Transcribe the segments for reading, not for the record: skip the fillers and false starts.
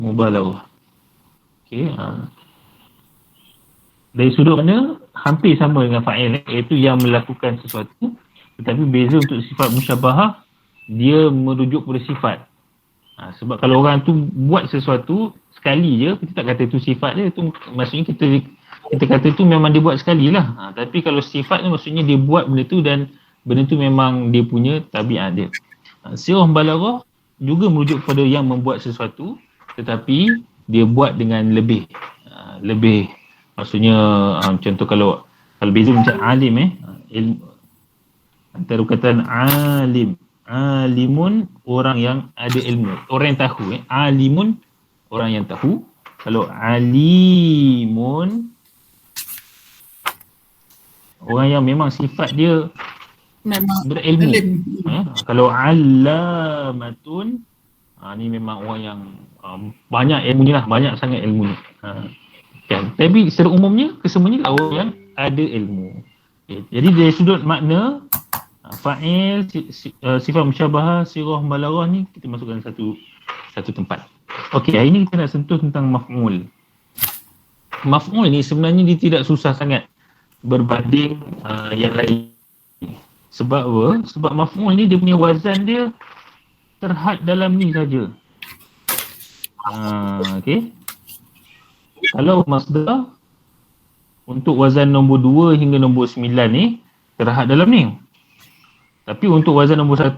mubalaghah. Okey, dari sudut mana hampir sama dengan fa'il, iaitu yang melakukan sesuatu, tetapi beza untuk sifat musyabahah, dia merujuk pada sifat. Sebab kalau orang tu buat sesuatu sekali je, kita tak kata itu sifat dia, itu maksudnya kita kata tu memang dia buat sekali lah. Tapi kalau sifat tu maksudnya dia buat benda tu dan benda tu memang dia punya tabiat dia. Sirah balaghah juga merujuk kepada yang membuat sesuatu, tetapi dia buat dengan lebih. Maksudnya contoh kalau beza macam alim ilmu, antara perkataan alimun orang yang ada ilmu, orang yang tahu alimun orang yang tahu. Kalau alimun orang yang memang sifat dia memang berilmu. Kalau alamatun ni memang orang yang banyak ilmunya lah, banyak sangat ilmunya. Kan? Tapi secara umumnya kesemuanya orang yang ada ilmu. Jadi dari sudut makna fa'il, sifat musyabahah, sirah balaghah ni kita masukkan satu tempat. Okey, hari ni kita nak sentuh tentang maf'ul. Maf'ul ni sebenarnya dia tidak susah sangat berbanding yang lain. Sebab apa? Sebab maf'ul ni dia punya wazan dia terhad dalam ni saja. Okey. Kalau masdar untuk wazan nombor 2 hingga nombor 9 ni terhad dalam ni. Tapi untuk wazan nombor 1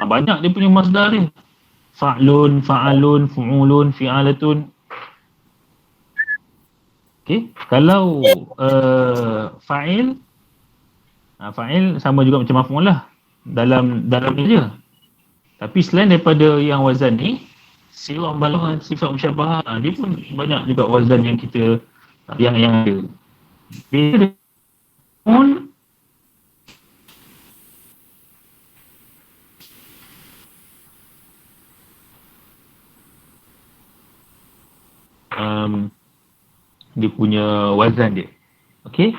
banyak dia punya masdar dia. Fa'lun, fa'alun, fu'ulun, fi'alatun. Okey, kalau fa'il sama juga macam maf'ul lah. Dalam ni je. Tapi selain daripada yang wazan ni, sirah balaghah, sifat musyabahah, dia pun banyak juga wazan yang kita yang ada. Beza pun dia punya wazan dia. Okey,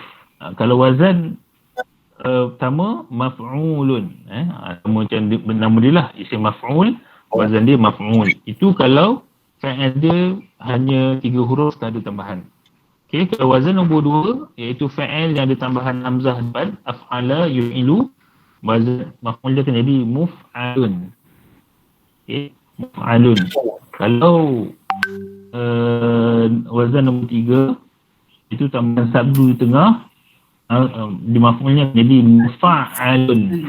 kalau wazan pertama maf'ulun, macam nama dia lah, isim maf'ul, wazan dia maf'ul. Itu kalau fa'il dia hanya 3 huruf tak ada tambahan. Okey, kalau wazan nombor 2 iaitu fa'il yang ada tambahan hamzah depan, af'ala yu'ilu, wazan maf'ul dia akan jadi muf'alun. Okey, muf'alun. Kalau wazan nombor 3 itu tambahan sabdu di tengah, di maf'ulnya jadi mufa'alun.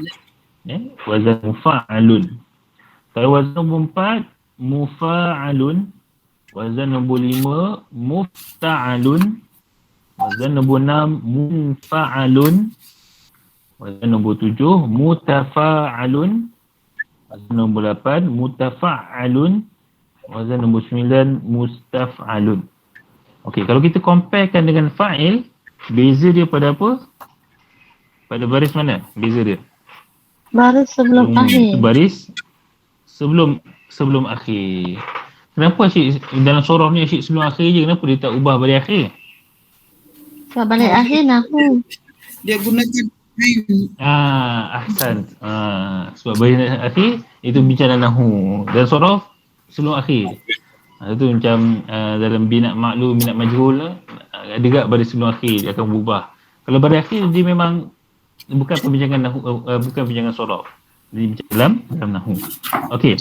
Wazan mufa'alun. Kalau wazan nombor 4 mufa'alun, wazan nombor 5 mufta'alun, wazan nombor 6 munfa'alun, wazan nombor 7 mutafa'alun, wazan nombor 8 mutafa'alun, wazan nombor 9 mustaf'alun. Okey, kalau kita comparekan dengan fa'il, beza dia pada apa? Pada baris mana beza dia? Baris sebelum akhir. Baris sebelum akhir. Kenapa Syed dalam surah ni Syed sebelum akhir je, kenapa dia tak ubah balik akhir? Sebab balik akhir nahu. Dia gunakan ahsan. Sebab balik akhir itu bincang nahu. Dan surah sebelum akhir. Itu macam dalam binat maklum, binat majhul, ada gak baris sebelum akhir dia akan berubah. Kalau baris akhir dia memang bukan perbincangan nahu, bukan perbincangan surah. Dia bincang dalam nahu. Okey.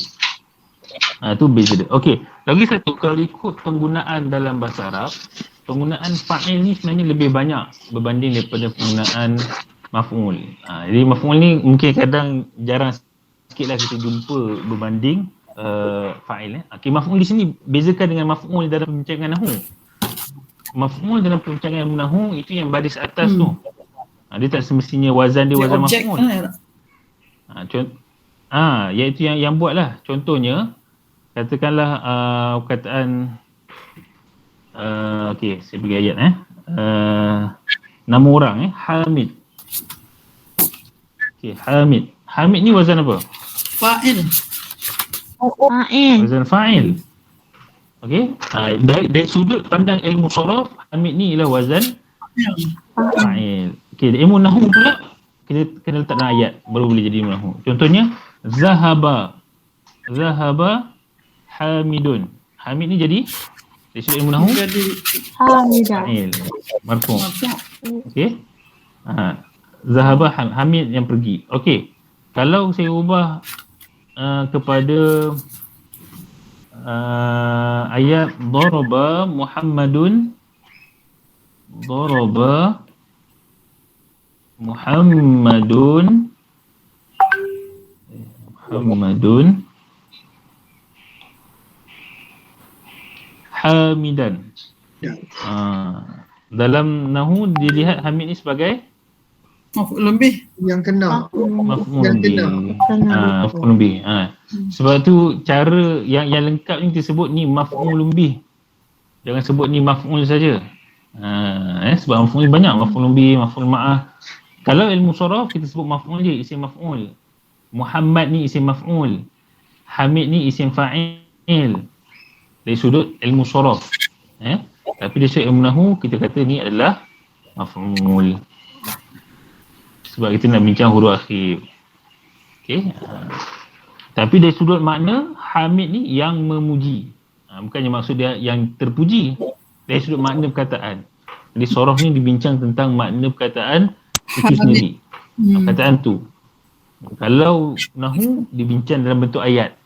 Itu beza dia. Okey, lagi satu, kalau ikut penggunaan dalam bahasa Arab, penggunaan fa'il ni sebenarnya lebih banyak berbanding daripada penggunaan maf'ul. Jadi maf'ul ni mungkin kadang jarang sikitlah kita jumpa berbanding fa'il. Okey, maf'ul di sini bezakan dengan maf'ul dalam perbincangan nahu. Maf'ul dalam perbincangan nahu itu yang baris atas tu. Dia tak semestinya wazan dia wazan maf'ul. Iaitu yang buatlah. Contohnya katakanlah perkataan okey, saya bagi ayat nama orang Hamid. Okey, Hamid. Hamid ni wazan apa? fa'il. Wazan fa'il. Okey. Dari sudut pandang ilmu sharaf, Hamid ni ialah wazan fa'il. Okey, ilmu nahwu pula kita kena letak dalam ayat baru boleh jadi ilmu nahwu. Contohnya zahaba Hamidun. Hamid ni jadi dari sudut ilmu nahwu Jadi Hamidah. fa'il marfu'. marfu'. Okey. Zahaba Hamid yang pergi. Okey. Kalau saya ubah kepada ayat daraba Muhammadun Hamidan. Dalam nahwu dilihat Hamid ni sebagai Maf'ul lebih. Yang kena. maf'ul Yang bih. kena. Maf'ul bih. Sebab tu cara yang lengkap ni disebut ni maf'ul bih. Jangan sebut ni maf'ul saja. Sebab maf'ul banyak, maf'ul bih, maf'ul ma'ah. Kalau ilmu sharaf kita sebut maf'ul je, isim maf'ul. Muhammad ni isim maf'ul. Hamid ni isim fa'il. Dari sudut ilmu sharaf. Tapi dari sudut ilmu nahwu kita kata ni adalah maf'ul. Sebab kita nak bincang huruf akhir. Okey. Tapi dari sudut makna Hamid ni yang memuji. Bukannya maksud dia yang terpuji. Dari sudut makna perkataan. Jadi sharaf ni dibincang tentang makna perkataan itu sendiri. Perkataan tu. Kalau nahwu dibincang dalam bentuk ayat.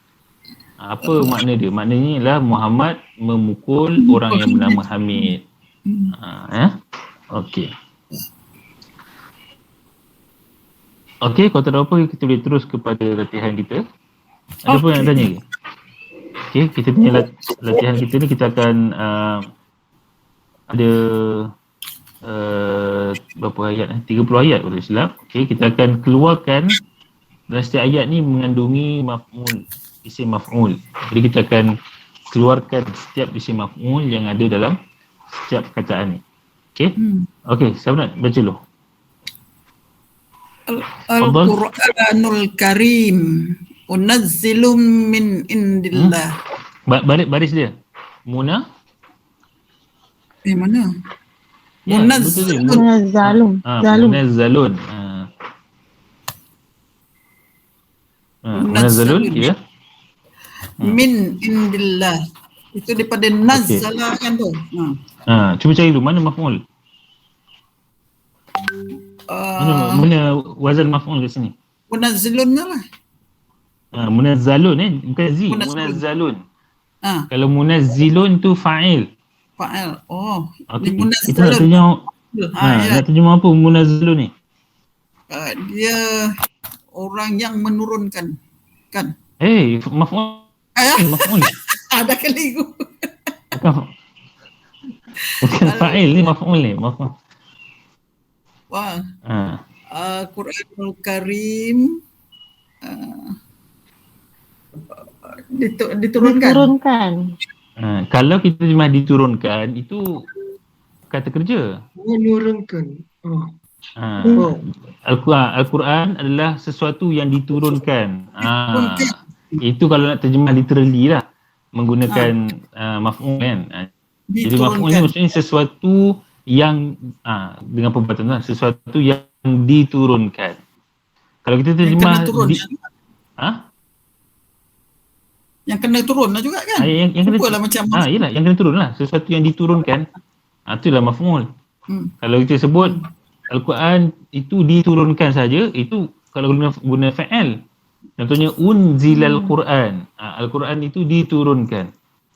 Apa makna dia? Maknanya ialah Muhammad memukul orang yang bernama Hamid. Okey. Okey, kalau tak ada apa kita boleh terus kepada latihan kita. Ada apa yang nak tanya ke? Okey, kita punya latihan kita ni kita akan ada berapa ayat? 30 ayat kalau silap. Okey, kita akan keluarkan dalam setiap ayat ni mengandungi maf'ul, isim maf'ul. Jadi kita akan keluarkan setiap isim maf'ul yang ada dalam setiap perkataan ni. Okey? Okey, siapa nak baca dulu? Al-Quranul Karim Unazzilum min indillah. Baris dia. Mana? Mana? Ya, betul dia. Munazzalun. Munazzalun. Munazzalun, ya. Min indillah. Itu daripada nazzala kan tu. Cuba cari dulu mana maf'ul. Mana wazan maf'ul kat sini? Munazzilun lah. Munazzalun bukan zi, munazzalun. Kalau munazzilun tu fa'il. Fa'il. Oh, Okey. ni Kita nak munazzalun. terjemah. Nak terjemah apa munazzalun ni? Dia orang yang menurunkan. Kan? Maf'ul. Maf'ul. Ada kali tu. Bukan fa'il ni, maf'ul ni. Maf'ul. Wah. Quranul Karim diturunkan. Kalau kita terjemah diturunkan itu kata kerja. Menurunkan. Al-Quran adalah sesuatu yang diturunkan. Itu kalau nak terjemah literally lah menggunakan maf'ul kan. Jadi maf'ul ni maksudnya sesuatu yang dengan perbuatan lah, sesuatu yang diturunkan. Kalau kita terjemah yang kena turun lah juga kan? Yang kena lah macam yelah, yang kena turun lah, sesuatu yang diturunkan. Itulah maf'ul. Kalau kita sebut Al-Quran itu diturunkan saja, itu kalau guna fa'il. Contohnya unzilal Quran. Al-Quran itu diturunkan.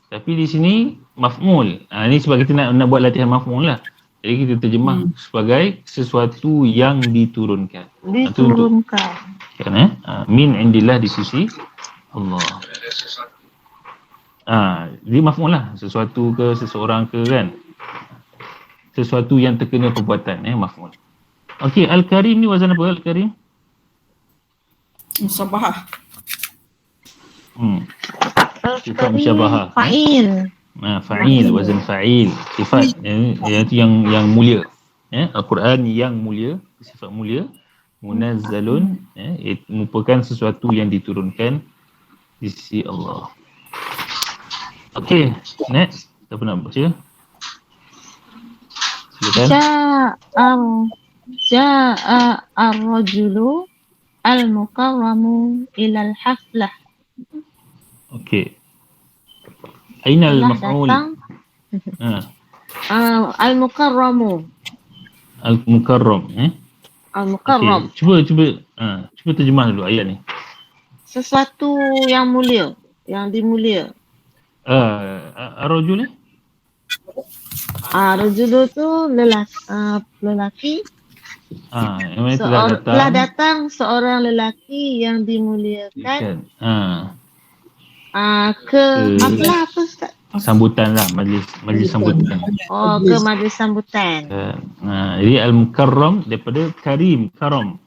Tapi di sini maf'ul. Ini sebab kita nak buat latihan maf'ul lah. Jadi kita terjemah sebagai sesuatu yang diturunkan. Diturunkan. Min indillah di sisi Allah. Dia maf'ul lah. Sesuatu ke seseorang ke kan. Sesuatu yang terkena perbuatan. Maf'ul. Okey, Al-Karim ni wazan apa Al-Karim? Musabahah. Sifat musyabahah. Fa'il. Fa'il, wazan fa'il. Sifat iaitu yang mulia. Al-Quran yang mulia, sifat mulia. Munazzalun, merupakan sesuatu yang diturunkan di sisi Allah. Okey, next. Siapa nak baca? Silakan. Ja'a ar-rajulu al-mukarramu ilal haflah. Okey. Ainal telah maf'ul. datang. Al-mukarramu. Al-mukarram. Al-mukarram. Okey, cuba terjemah dulu ayat ni. Sesuatu yang mulia, yang dimulia. Ar-rajul Rajulu tu lelaki. yang mana Telah datang seorang lelaki yang dimuliakan. Ke apa Ustaz? Sambutan lah, majlis sambutan. Ke majlis sambutan. Jadi al-mukarram daripada karim, karam.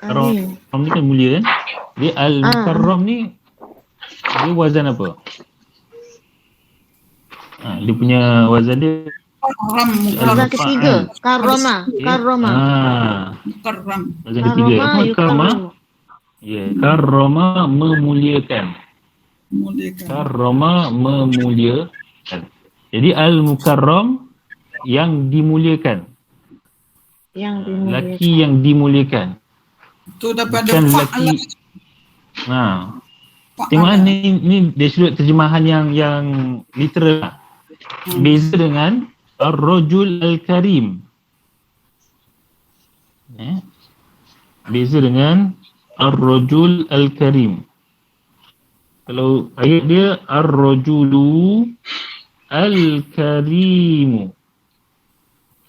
Karam ni kan mulia kan. Jadi al-mukarram ni dia wazan apa? Dia punya wazan dia wazan ketiga, karrama. Wazan ketiga apa? Karrama. Karrama memuliakan. Karrama memuliakan. Jadi al-mukarram yang dimuliakan. Laki yang dimuliakan. Tu dapat Bukan ada laki. Tengok ni dari sudut terjemahan yang literal lah. Beza dengan ar-rajul al-karim. Beza dengan ar-rajul al-karim. Kalau ayat dia ar-rajulu al-karimu.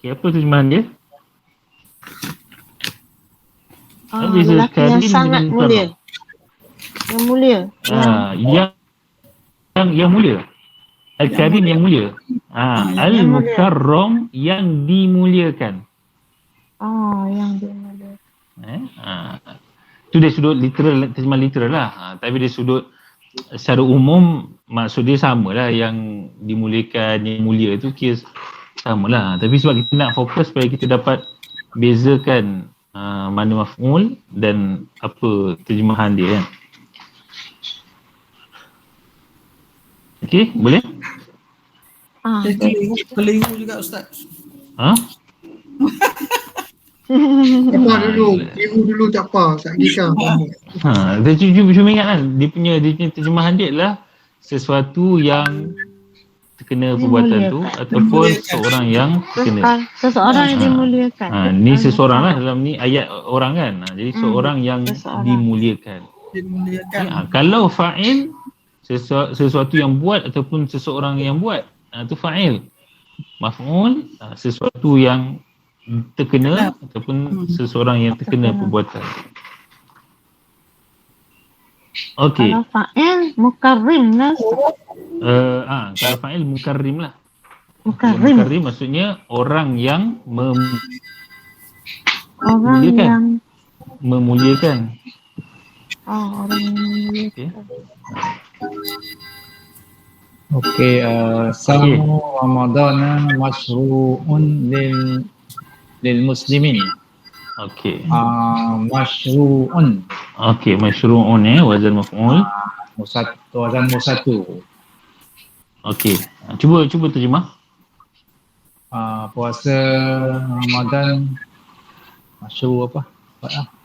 Okay, apa terjemahan dia? Lelaki yang sangat mulia. Yang mulia. Yang mulia. Al-karim yang mulia. Al-mukarram yang dimuliakan. Yang dimuliakan. Itu dari sudut literal, terjemahan literal lah. Tapi dari sudut secara umum maksud dia samalah, yang dimuliakan, yang mulia itu kira samalah. Tapi sebab kita nak fokus supaya kita dapat bezakan mana maf'ul dan apa terjemahan dia kan. Okey, boleh? Keliru juga Ustaz. Apa dulu tak apa, tak kisah. Cuma ingat kan, dia punya terjemahan dia adalah sesuatu yang terkena perbuatan tu ataupun seseorang yang terkena. Seseorang yang dimuliakan. Ni seseorang lah dalam ni ayat orang kan. Jadi seseorang yang dimuliakan. Kalau fa'il sesuatu yang buat ataupun seseorang yang buat, tu fa'il. Maf'ul sesuatu yang terkena ataupun seseorang yang terkena perbuatan. Okey. Kalau fa'il mukarrim lah. Kalau fa'il mukarrim lah. Mukarrim maksudnya orang yang memuliakan. Orang yang memuliakan. Okey, samu Ramadan masyru'un lil muslimin. Okey. Masyru'un. Okey, masyru'un wazan maf'ul. Wazan musatu. Okey. Cuba terjemah. Puasa Ramadan masyru' apa?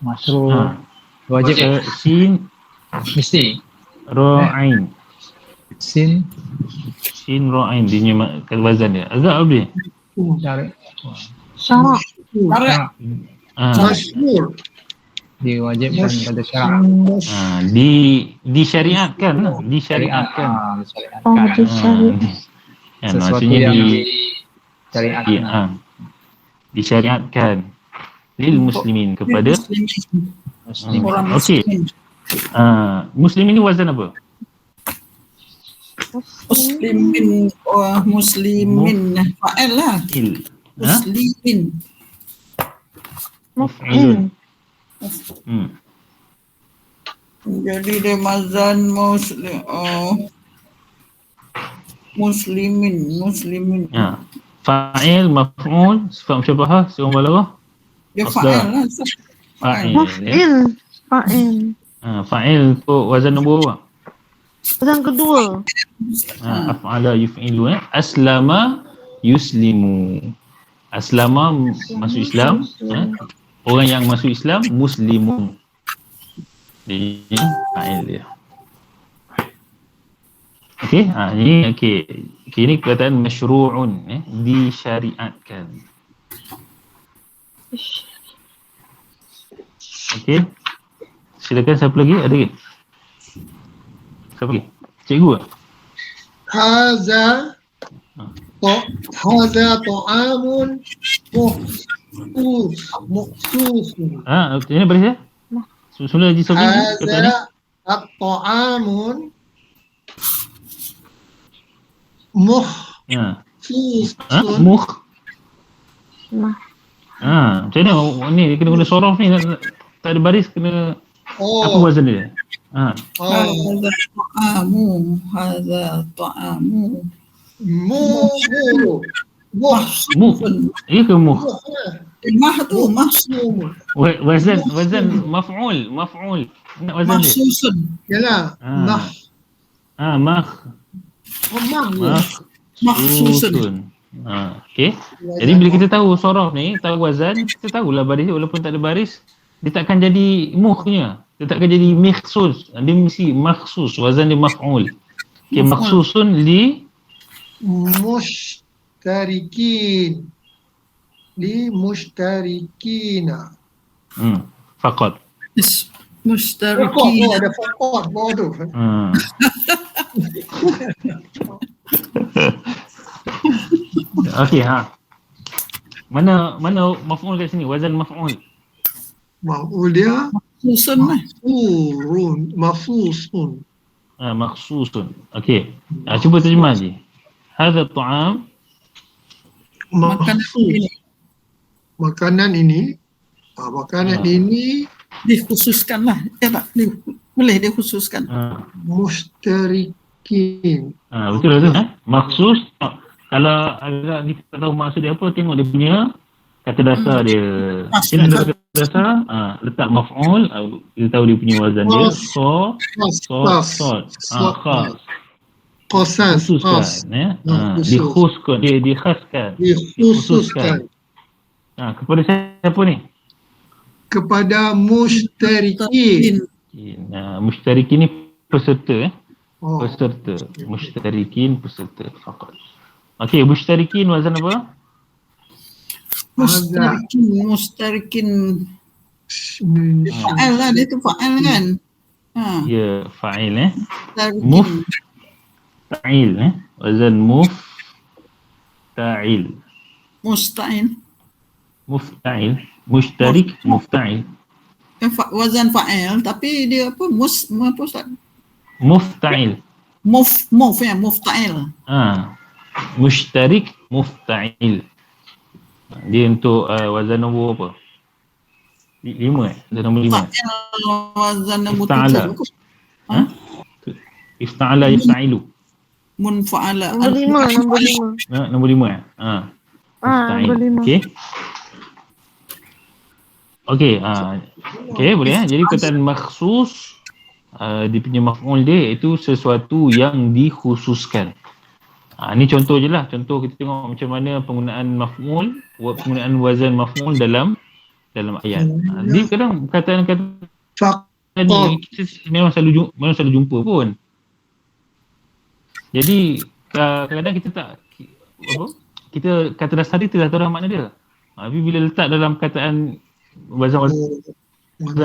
Masyru' wajib sin mesti ra'ain. Sin ra'ain dia wazan dia. Agak apa dia? Syarak. Masyhur. Diwajibkan pada syarak. Disyariatkan. Sesuatu maksudnya yang disyariatkan. Disyariatkan lil muslimin, kepada Muslim. Okey. Muslimin ni wazan apa? Muslimin fa'il lah. Muslimin. Muf'ilun. Jadi dia mazan muslimin. Fa'il, maf'ul, sifat musyabbahah, siang balaghah. Dia fa'il lah. Fa'il. Fa'il tu wazan nombor berapa? Wazan kedua. Af'ala yuf'ilu. Aslama yuslimu. Aslama masuk Islam. Orang yang masuk Islam muslimun. Jadi fa'il dia. Okey, ini okey. Okey, ini perkataan masyru'un, disyariatkan. Okey. Silakan siapa lagi? Ada ke? Siapa lagi? Cikgu ah? Haza ta'amun mukhsusun. Ini baris ya? Semula lagi sobi kata ni. Haza ta'amun mukhsusun. Mukh. Macam mana ni kena guna sorof ni, tak ada baris, kena apa wazan dia? Hadza ta'amu. Mukhsusun. Ya ke mukh? Mah tu mahsum. Wazan maf'ul. Nak wazan dia? Mahsusun. Yalah. Mahsusun. Okey. Jadi bila kita tahu sorof ni, tahu wazan, kita tahulah baris dia, walaupun tak ada baris, dia takkan jadi mukhnya. Dia takkan jadi makhsus. Dia mesti makhsus, wazan dia maf'ul. Okey, makhsusun li mustarikina. Faqat. Mushtarikin. Ada fakot bawah tu. Okey, Mana maf'ul kat sini? Wazan maf'ul. Maf'ul dia Mahsusun lah. Mahsusun. Makhsusun. Okey. Cuba terjemah je. Hadza ta'am. Makanan ini Dikhususkan lah. Boleh dikhususkan. mushtarikin. Betul lah tu. Makhsus. Kalau agak kita tak tahu maksud dia apa, tengok dia punya kata dasar dia. Kita ada kata dasar, letak maf'ul, kita tahu dia punya wazan dia. Dikhususkan. Dikhususkan. Kepada siapa ni? Kepada mushtarikin. Mushtarikin ni peserta. Peserta. Mushtarikin peserta. Faqat. Okey, mushtarikin wazan apa? Mustarikin. Fa'al lah, dia tu fa'al kan? Ya, fa'il Mufta'il wazan mufta'il. Mufta'il. Mushtarik, mufta'il. Wazan fa'al tapi dia apa? Apa Ustaz? Mufta'il. Mufta'il. Mushtarik, mufta'il. Dia untuk wazan nombor apa? 5 Wazan nombor 5. Wazan nombor 7. Ifta'ala yafta'ilu. Munfa'ala. Nombor 5. Nombor 5 Nombor 5. Okey, boleh Jadi perkataan makhsus, dia punya maf'ul dia itu sesuatu yang dikhususkan. Ni contoh je lah. Contoh kita tengok macam mana penggunaan maf'ul, penggunaan wazan maf'ul dalam ayat. Dia kadang perkataan-perkataan ni kita memang selalu jumpa pun. Jadi kadang-kadang kita tak kita kata dasar dia kita dah tahu dah makna dia. Tapi bila letak dalam perkataan wazan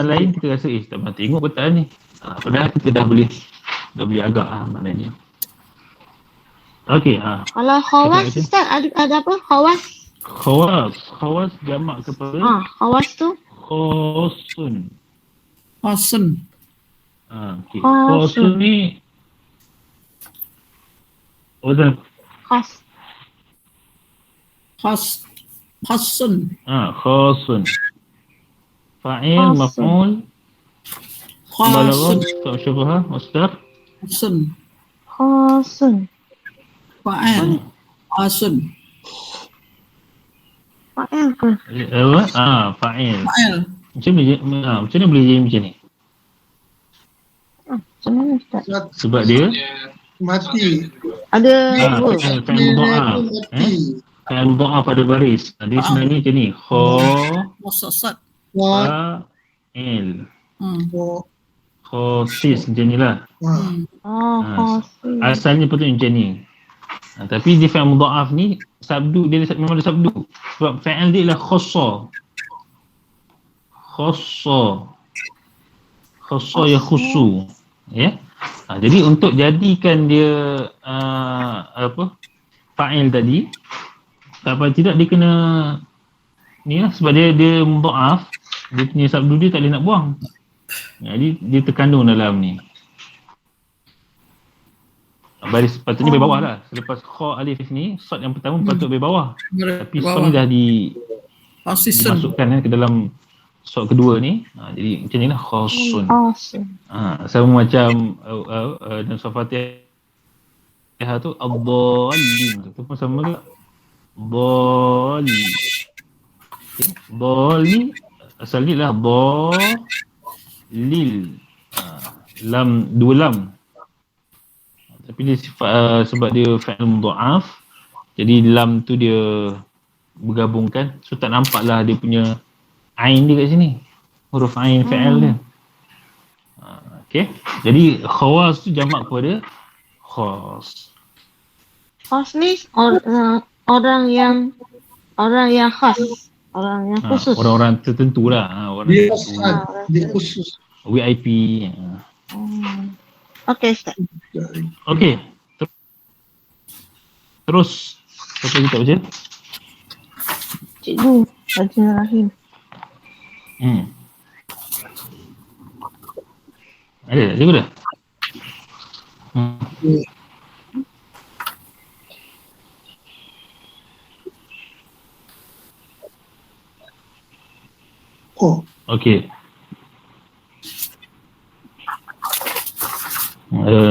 lain, kita rasa tak pernah tengok perkataan ni. Padahal kita dah boleh agak maknanya. Okey, Kalau khawas Ustaz, ada apa? Khawas jamak kepada khawas tu khosun. Okey. Khosun ni wazan Khasun. Khosun. Fa'il, maf'ul, Khasun. syabah, mustaq. Khasun. Fa'il. Khasun. fa'il ke? Fa'il. Fa'il. Macam mana boleh jadi macam ni? Macam mana Ustaz? Sebab dia mati. Ada dua. Fa'il mudha'af pada baris. Dia sebenarnya macam ni. Musasat. Fa'il. Khosis macam ni lah. Oh, khosis. Asalnya patutnya macam ni. Tapi di fi'il mudha'af ni sabdu dia memang ada sabdu. Sebab fi'il dia ialah khassa. Khassa ya khusu. Ya. Jadi untuk jadikan dia fa'il tadi, tak apa tidak dia kena ni lah, sebab dia mudha'af, dia punya sabdu dia tak boleh nak buang. Jadi dia terkandung dalam ni. Baris patutnya bagi bawah lah. Selepas kha alif ni, sad yang pertama patut bagi bawah. Tapi sad ni dah dimasukkan ke dalam sad kedua ni. Jadi macam ni lah, khosun. Sama macam dan surah Fatihah tu ad-dallin tu pun sama juga. Dallin. Dallin asal dia lah dallil. Lam, dua lam. Tapi dia sifat sebab dia fi'il mudha'af, jadi lam tu dia bergabungkan, so tak nampak lah dia punya ain dia kat sini, huruf ain fi'il dia. Okay, jadi khawas tu jamak kepada khas. Khas ni orang yang khas, orang yang khusus. Orang-orang tertentu lah. Orang Dia tertentu. dia khusus. VIP. Okey, Ustaz. Okey. Terus apa kita baca? Cikgu Haji Rahim. Ada cikgu dah? Okey.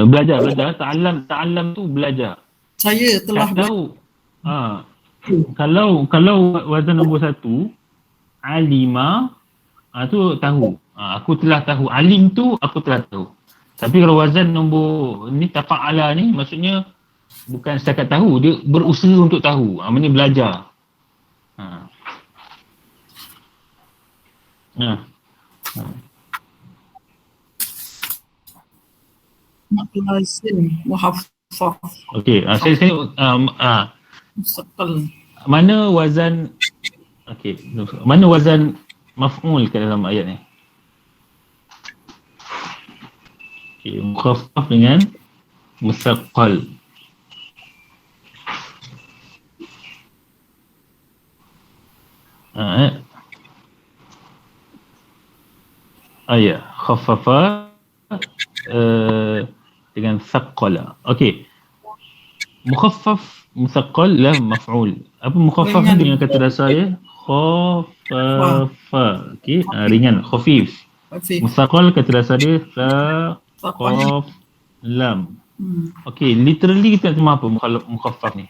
Belajar. Ta'allam tu belajar. Saya telah Kalau wazan nombor 1 alima, tu tahu. Aku telah tahu. Alim tu aku telah tahu. Tapi kalau wazan nombor ni tafa'ala ni, maksudnya bukan setakat tahu, dia berusaha untuk tahu. Maksudnya belajar. lazim muhaffaf Okey, saya mustaqil. mana wazan mana wazan maf'ul kat dalam ayat ni? Okey, mukhaffaf dengan musaqqal. Ayat khaffafa dengan thaqqala. Okey. Mukhaffaf musaqqal lah maf'ul. Apa mukhaffaf ni dengan kata dasar dia? Khaffafa. Okey, ringan, khafif. Musaqqal kata dasar dia qaf lam. Okey, literally kita nak terjemah apa mukhaffaf ni?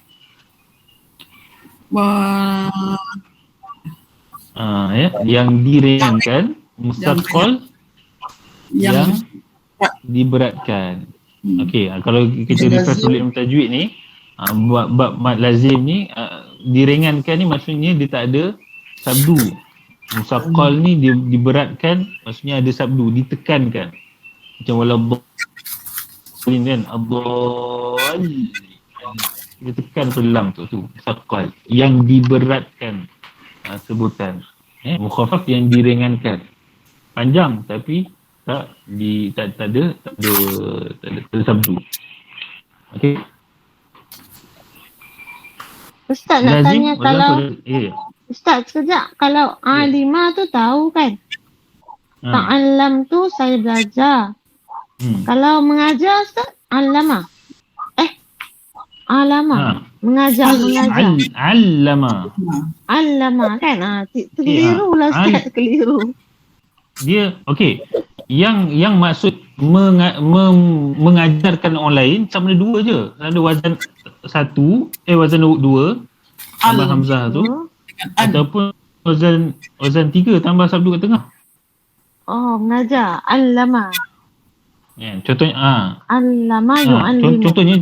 Yang diringankan, musaqqal yang diberatkan. Okey, kalau kita refer tulis tajwid ni, bab mad lazim ni diringankan ni maksudnya dia tak ada sabdu. Musaqqal ni dia diberatkan, maksudnya ada sabdu, ditekankan. Macam waladdallin kan, ad-dallin. Dia tekan lam tu musaqqal yang diberatkan sebutan. Mukhaffaf yang diringankan. Panjang tapi tak ada sabdu. Okey. Ustaz nak tanya kalau Ustaz sekejap, kalau alima tu tahu kan? Ta'allam tu saya belajar. Kalau mengajar Ustaz, alama. Alama. Mengajar. Allama kan? Keliru lah Ustaz, keliru. Dia okey. Yang maksud mengajarkan orang lain sama ada dua je. Ada wazan 1, wazan 2 tambah hamzah tu, ataupun wazan 3 tambah sabdu kat tengah. Oh, mengajar. Allama. Contohnya Allama yu'allimu. Contohnya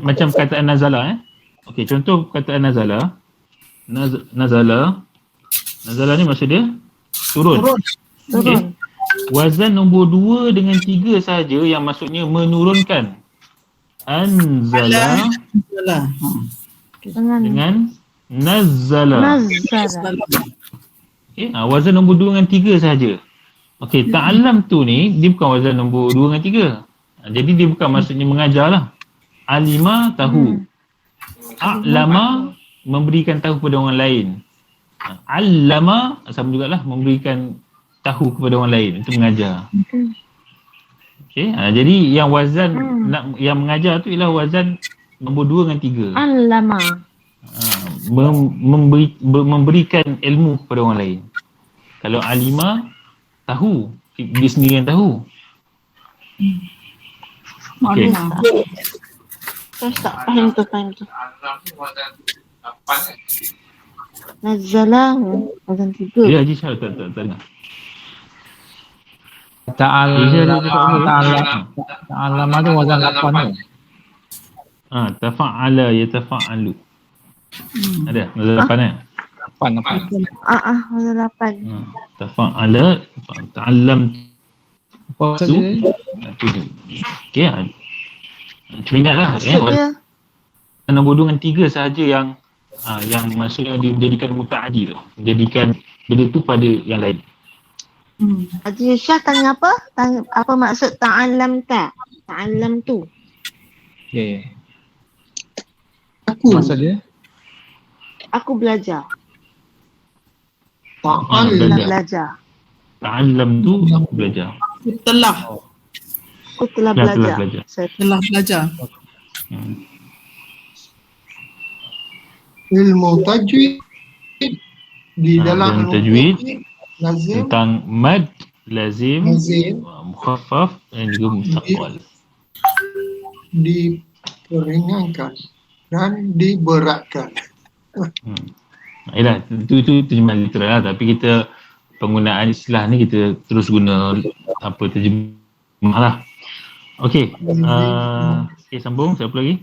macam kataan nazala. Okey, contoh kataan nazala. Nazala ni maksud dia turun. Turun. Wazan nombor 2 dengan 3 sahaja yang maksudnya menurunkan. Anzala Salah. dengan nazzala. Nazara. Okay, wazan nombor 2 dengan 3 sahaja. Okey, ta'allam tu ni dia bukan wazan nombor 2 dengan 3. Jadi dia bukan maksudnya mengajar lah. Alima tahu. A'lama memberikan tahu kepada orang lain. Allama sama jugalah memberikan tahu kepada orang lain, itu mengajar. Okey, jadi yang wazan yang mengajar tu ialah wazan nombor 2 dengan 3. Allama. Memberikan ilmu kepada orang lain. Kalau alima tahu, dia sendiri yang tahu. Okey. Terus tak faham tu. Nazala wazan 3. Ya, Haji Syah tak dengar. Ta'alama tu wazan 8 tu. Tafa'ala yatafa'alu. Ada wazan 8 kan? 8. Wazan 8. Tafa'ala, ta'allam Apa maksud dia? Okey. Cuma ingatlah Maksudnya nombor 2 dengan 3 sahaja yang maksudnya dia menjadikan muta'adi tu. Menjadikan benda tu pada yang lain. Haji Syah tanya apa? Tanya apa maksud ta'allam tak? Ta'allam tu. Okay. Aku. Maksud dia? Aku belajar. Belajar. Ta'allam tu aku belajar. Aku telah Aku telah Telah belajar. belajar. Saya telah belajar. Ilmu tajwid di dalam dan tajwid lazim tentang mad, lazim, lazim mukhaffaf dan juga mustaqbal. diperingankan dan diberatkan. Yalah, itu terjemahan literal lah, tapi kita penggunaan istilah ni kita terus guna apa terjemah lah. Okey, okay, sambung. Siapa lagi?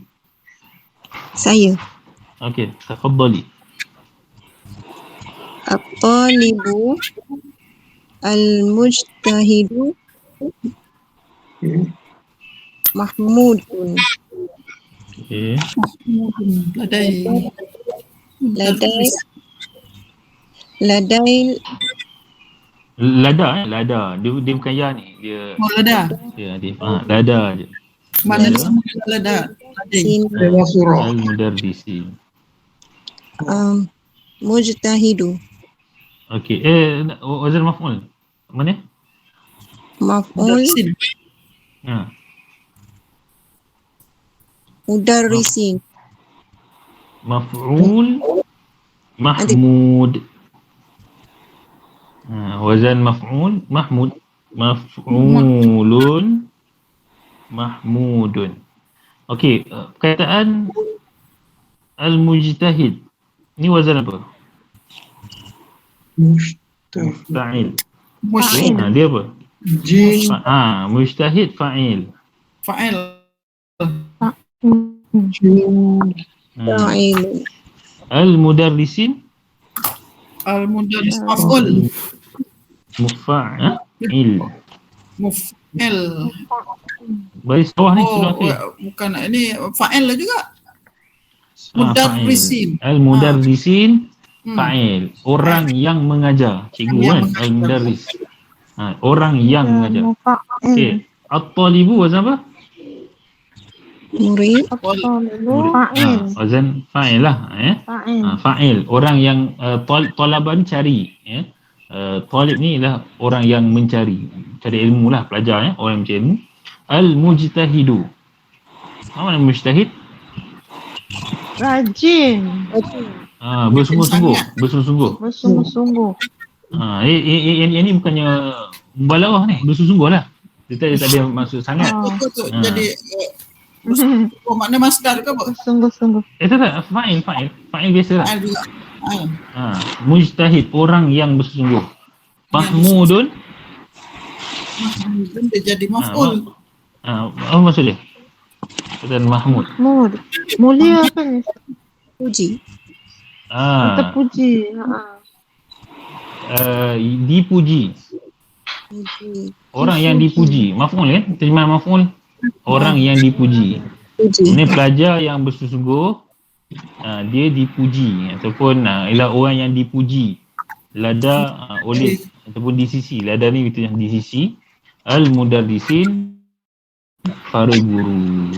Saya. Okey, tafadhali. At-talibu al-mujtahidu mahmudun Okey. Ladai ladai Lada. Dia bukan ya ni. Dia lada. lada je. Mana Lada. semua lada. sin Dalam surah. Al-mudarrisin. mujtahidu Okey, wazan maf'ul. Mana? maf'ul mudarrisin Maf'ul mahmud. Wazan maf'ul mahmud. Maf'ulun mahmudun. Okey, perkataan al-mujtahid ni wazan apa? Fa'il. Musyrik. Dia apa? Jin Mujtahid fa'il. Fa'il. jin fa'il Al-mudarrisin Al-mudarris maf'ul. mufa'il. Muf'il. Baris bawah ni sebelum akhir. Bukan ini fa'il lah juga. Fa'il. Mudarrisin. Al-mudarrisin fa'il. Orang yang mengajar. Cikgu kan? Al-mudarris. Orang yang mengajar. Okey. At-talibu wazan apa? murid Fa'il. Wazan fa'il lah. Fa'il. Fa'il. Orang yang talaban cari. Talib ni lah orang yang mencari. Cari ilmu lah. Pelajar. Orang yang mencari ilmu. Al-mujtahidu. Apa mana mujtahid? Rajin. Bersungguh-sungguh. Bersungguh-sungguh. Ini bukannya mubalaghah ni. Bersungguh-sungguh lah. Dia tak ada maksud sangat. Betul. Jadi makna masdar ke apa? Bersungguh-sungguh. Tak. Fa'il biasa lah. Fa'il juga. Mujtahid. Orang yang bersungguh. Mahmudun. Dia jadi maf'ul. Apa maksud dia? Kata Mahmud. Mahmud. Mulia kan? puji Terpuji. Dipuji. Puji. Orang yang dipuji. Maf'ul kan? Terjemahan maf'ul. Orang yang dipuji. Puji. Ini pelajar yang bersungguh-sungguh, dia dipuji ataupun ialah orang yang dipuji lada oleh ataupun di sisi. Lada ni itu yang di sisi al-mudarrisin, para guru.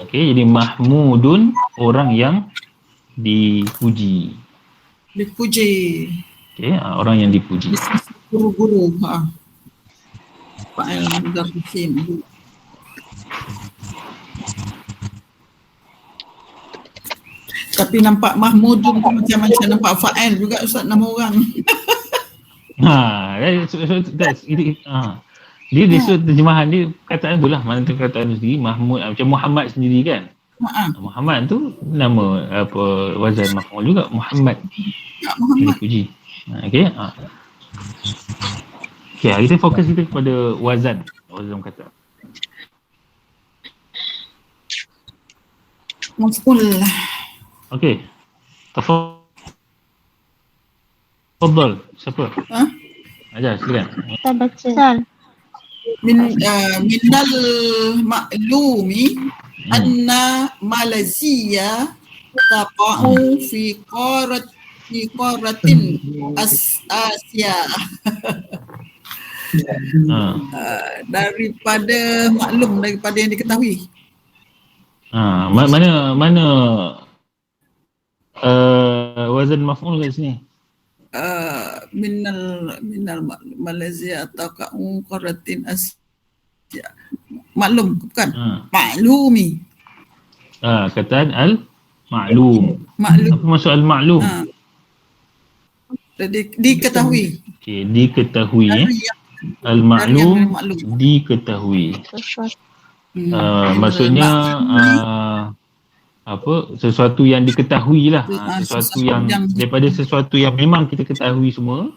Okey, jadi mahmudun orang yang dipuji. Dipuji. Okey, orang yang dipuji. Guru-guru. Fa'il mudarrisin. Tapi nampak Mahmudun tu macam nampak fa'il juga Ustaz, nama orang. Dia disebut terjemahan dia kataan tu lah, mana tu kataan tu sendiri Mahmud, macam Muhammad sendiri kan. Muhammad tu nama apa wazan maf'ul juga, Muhammad. Muhammad. Dipuji. Okey. Okey, kita fokus kita kepada wazan kata. Maf'ul. Okey. Tafadhal. Siapa? Ajar, silakan. Kita baca. Minal ma'lumi anna Malaysia taqa'u fi qaratin Asia. Daripada maklum, daripada yang diketahui. Mana wazan maf'ul kat sini? Minal Malaysia atau qaratin Asia. Maklum bukan? Maklumi. Kataan al-ma'lum. Maklum. Apa maksud al-ma'lum? Diketahui. Okey, diketahui. Al-ma'lum diketahui. Maksudnya sesuatu yang diketahui lah, sesuatu yang daripada sesuatu yang memang kita ketahui semua.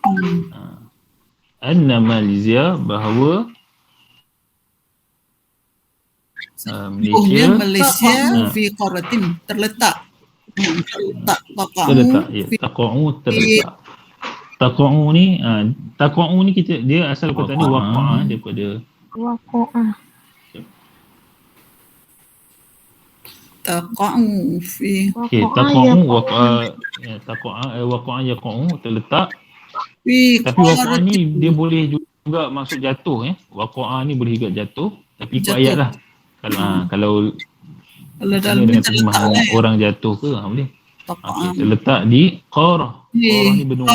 Anna Malaysia, bahawa Malaysia fi qaratin terletak taqa'u terletak. Taqa'u ni kita, dia asal kata ni waqa'a, daripada Waqa'ah. taqa'u fi waqa'a yaqa'u terletak. fi Tapi waqa'a ni dia boleh juga maksud jatuh. Waqa'a ni boleh juga jatuh, tapi ikut ayat lah. Kalau dalam dengan terjemahan orang jatuh ke boleh. Terletak di qarah. Qarah ni benua.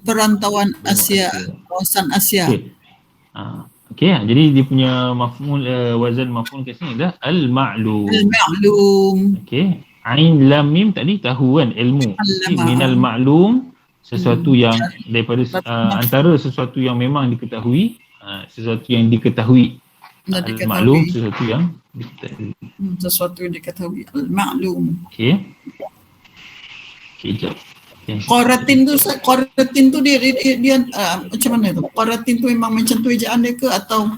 Perantauan Asia, kawasan Asia. Okey, jadi dia punya maf'ul, wazan maf'ul kat sini adalah al-ma'lum. Al-ma'lum. Okey. Ain lam mim tadi tahu kan, ilmu. Minal ma'lum, sesuatu yang daripada antara sesuatu yang memang diketahui, sesuatu yang diketahui. Al-ma'lum, sesuatu yang diketahui. Sesuatu yang diketahui. Al-ma'lum. Okey. Okey, jap. Qaratin tu dia macam mana tu? Qaratin tu memang macam tu ejaan dia ke atau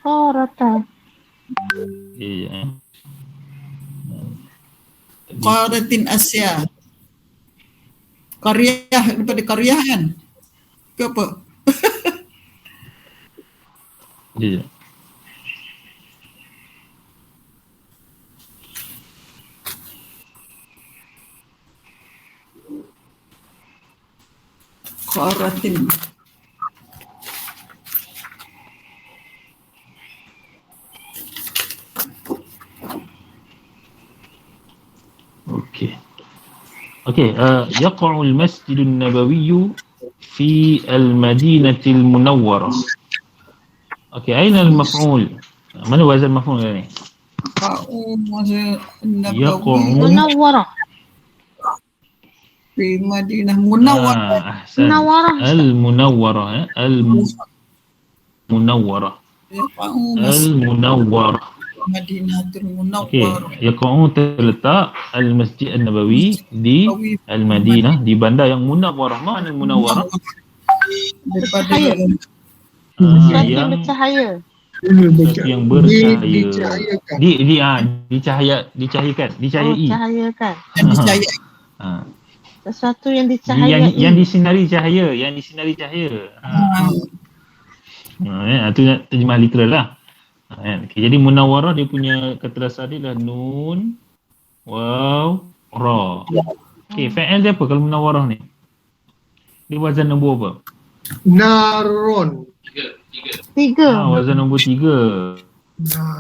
Qarata. Qaratin Asia. Qaryah, daripada qaryah kan? Ke apa? Ya. Qaratin. Okey, yaqa'u al-Masjidun Nabawiyyu fi al-Madinatil Munawwarah. Okey, aina al-maf'ul? Mana wazan maf'ul ni? Yaqa'u Munawwarah. Fi Madinah Munawwarah. Munawwarah. Al-Munawwarah, Al-Munawwarah. Al-Munawwarah. Madinatul Okey, Munawwarah. yaqa'u terletak al-Masjid An-Nabawi di Al-Madinah, di bandar yang Munawwarah. Mana Munawwarah? Daripada Sesuatu yang bercahaya. Yang bercahaya. Dicahayakan, dicahayai. Cahayakan. yang dicahayai. Sesuatu yang dicahayai. Yang disinari cahaya, yang disinari cahaya. Itu terjemah literal lah. Okay, jadi munawwarah dia punya kata dasar dia lah nun, waw, ra. Okay, fa'il dia apa kalau munawwarah ni? Dia wazan nombor apa? Naron. 3. Wazan nombor 3.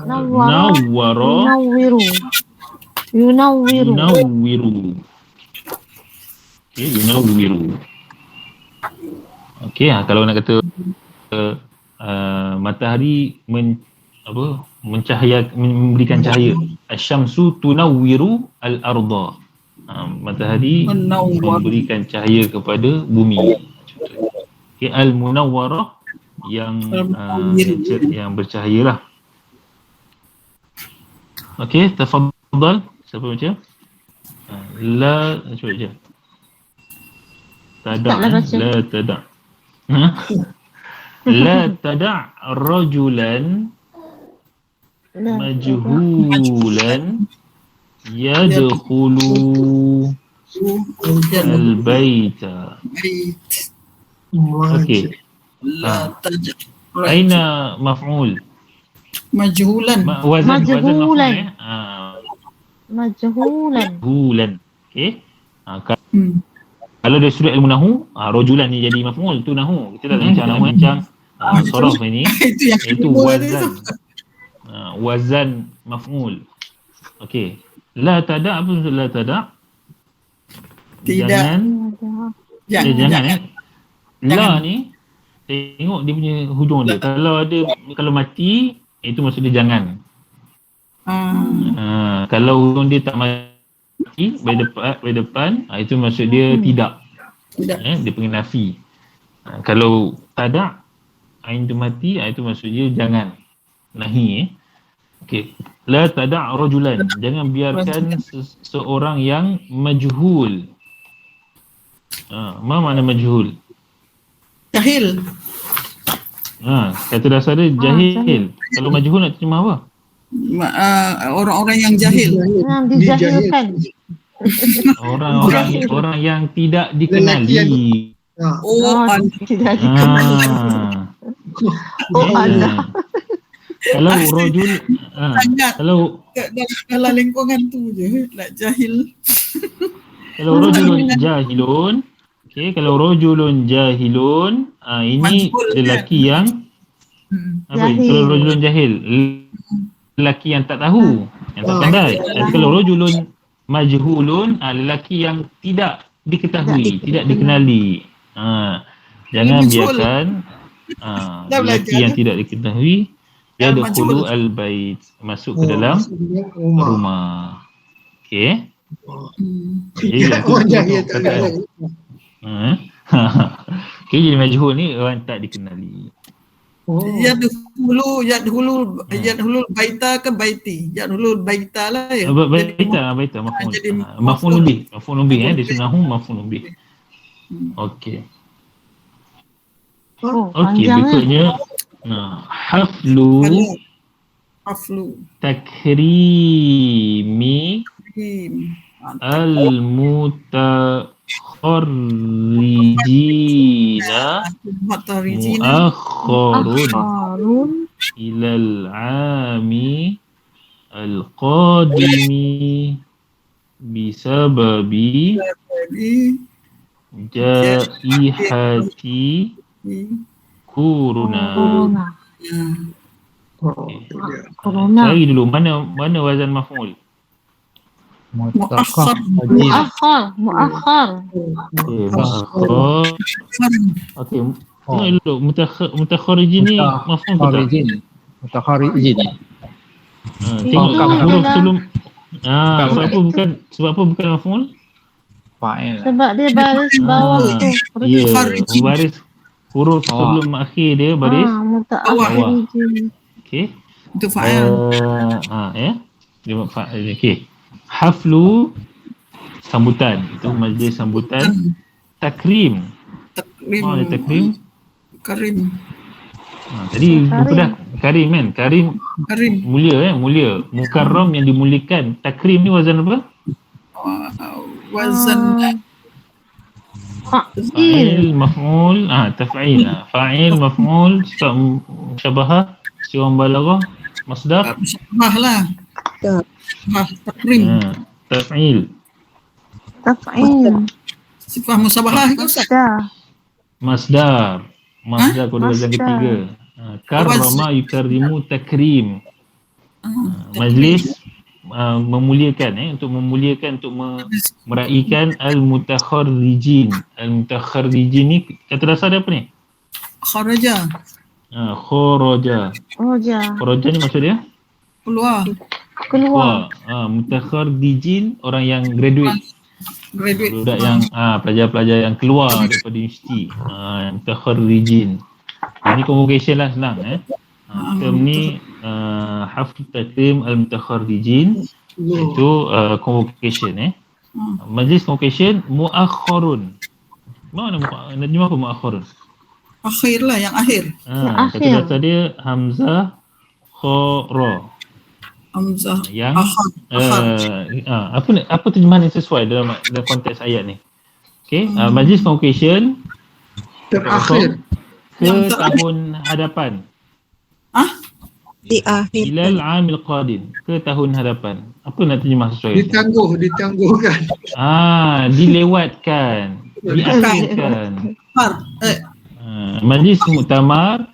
Nawwara. Nawwara. Yunawwiru. Okay, yunawwiru. Okay, kalau nak kata matahari memberikan cahaya. Asy-syamsu tunawwiru al-ardha. Matahari memberikan cahaya kepada bumi. Okay, al-munawwarah yang bercahaya lah. Okay, tafadhal. Siapa baca? La, cuba baca. La tada'. La tada' rajulan majhulan yadkhulu al-baita. Okay. Aina maf'ul? Majhulan. Wazan Majhulan. Majhulan. Okay. Kalau dia sudut ilmu nahu, rajulan ni jadi maf'ul tu nahu. Kita dah bincang nahu, bincang sorof ini. Itu wazan. Wazan maf'ul. Okey. La tada' apa maksud la tada'? Tidak. Jangan. La ni tengok dia punya hujung dia. Kalau mati itu maksud dia jangan. Kalau hujung dia tak mati by depan itu maksud dia tidak. Dia panggil nafi. Kalau tada' ain tu mati itu maksud dia jangan. Nahi. Okey. La tada' rajulan. Jangan biarkan seorang yang majhul. Apa makna majhul? Jahil. Kata dasar dia jahil. Kalau majhul nak terjemah apa? Orang-orang yang jahil. Dijahilkan. Orang yang tidak dikenali. Tidak dikenali. Allah. Kalau rajul kalau dalam lingkungan tu je nak jahil. Kalau rajulun jahilun, okey, kalau rajulun jahilun, ini lelaki yang kalau rajulun jahil, lelaki yang tak tahu, yang tak pandai. Kalau rajulun majhulun, lelaki yang tidak diketahui, tidak dikenali. Jangan biarkan lelaki yang tidak diketahui yadkhulu al-bait, masuk ke dalam rumah. Okey. Orang jahil tak ada. Okay, jadi majhul ni orang tak dikenali. Yadhulu baita ke baiti. Yadhulu baita lah ya. Baita maf'ul bih. Maf'ul bih di sunahu maf'ul bih. Okey. Okey, berikutnya haflu takrimi al-mutakharrijina muakharun ilal ami al-qadimi bisababi jaihati kuruna. Cari dulu mana wazan maf'ul. Muakhar. Okey. Tengok dulu mutakharijin ni maf'ul ke tak? Tengok huruf sebelum sebab apa bukan maf'ul? Fa'il. Sebab dia baris bawah tu. Baris huruf sebelum akhir dia baris bawah. Okey. Itu fa'il. Dia fa'il. Okey. Haflu sambutan, itu majlis sambutan. Takrim. Takrim. Karim. Tadi lupa dah. Karim kan? Karim mulia mulia. Mukarram yang dimuliakan. Takrim ni wazan apa? Wazan Fa'il. Fa'il, maf'ul, taf'il. Fa'il, maf'ul, sifat musyabahah, siwa balaghah, masdar. Syabah lah. Tak. Takrim. Taf'il. Taf'il. Sifat musabahah ke Ustaz? Masdar. Masdar pada wazan Masdar. ketiga. Karrama yukarrimu takrim. Majlis memuliakan, untuk memuliakan, untuk meraihkan al-mutakharrijin. Al-mutakharrijin ni kata dasar dia apa ni? Kharaja. Kharaja. Kharaja ni maksud dia? Keluar. Keluar. Mutakharrijin, orang yang graduate. Budak yang pelajar-pelajar yang keluar daripada universiti. Mutakharrijin. Ini convocation lah, senang term ni hafl takrim al-mutakharrijin, itu convocation majlis convocation. Muakhkharun, mana terjemah apa muakhkharun? Akhir lah, yang akhir. Kata dasar dia hamzah khara. Hamzah. Yang Akhar. apa terjemahan yang sesuai dalam konteks ayat ni? Okey, majlis convocation Terakhir. ke tahun hadapan, Di akhir. ilal amil qadim, ke tahun hadapan. Apa nak terjemah sesuai? Ditangguhkan. Dilewatkan, diakhirkan. Majlis muktamar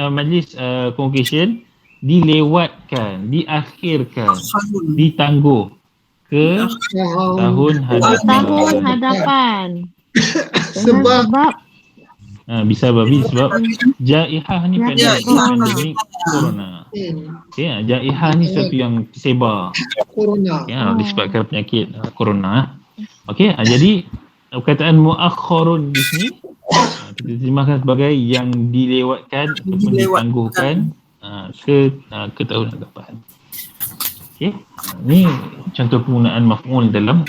majlis convocation dilewatkan, diakhirkan, ditangguh ke tahun hadapan. Sebab Bisa babi sebab jaihah ni pandemik corona. Okey, jaihah ni satu yang tersebar. corona. Disebabkan penyakit corona. Okey, jadi perkataan muakhkharun di sini kita terjemahkan sebagai yang dilewatkan ataupun ditangguhkan ke tahun hadapan. Okey, ni contoh penggunaan maf'ul dalam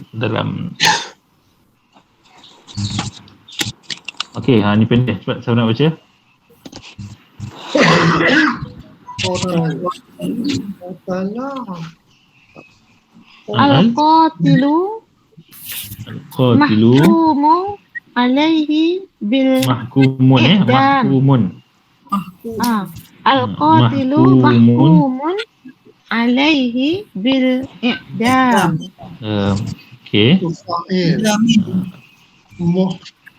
okey, ni pendek, cepat saya nak baca. Al-qatilu Qatilu mahkumu alaihi bil mahkumun mahkumun. Al-qatilu mahkumun alaihi bil i'dam. Okey.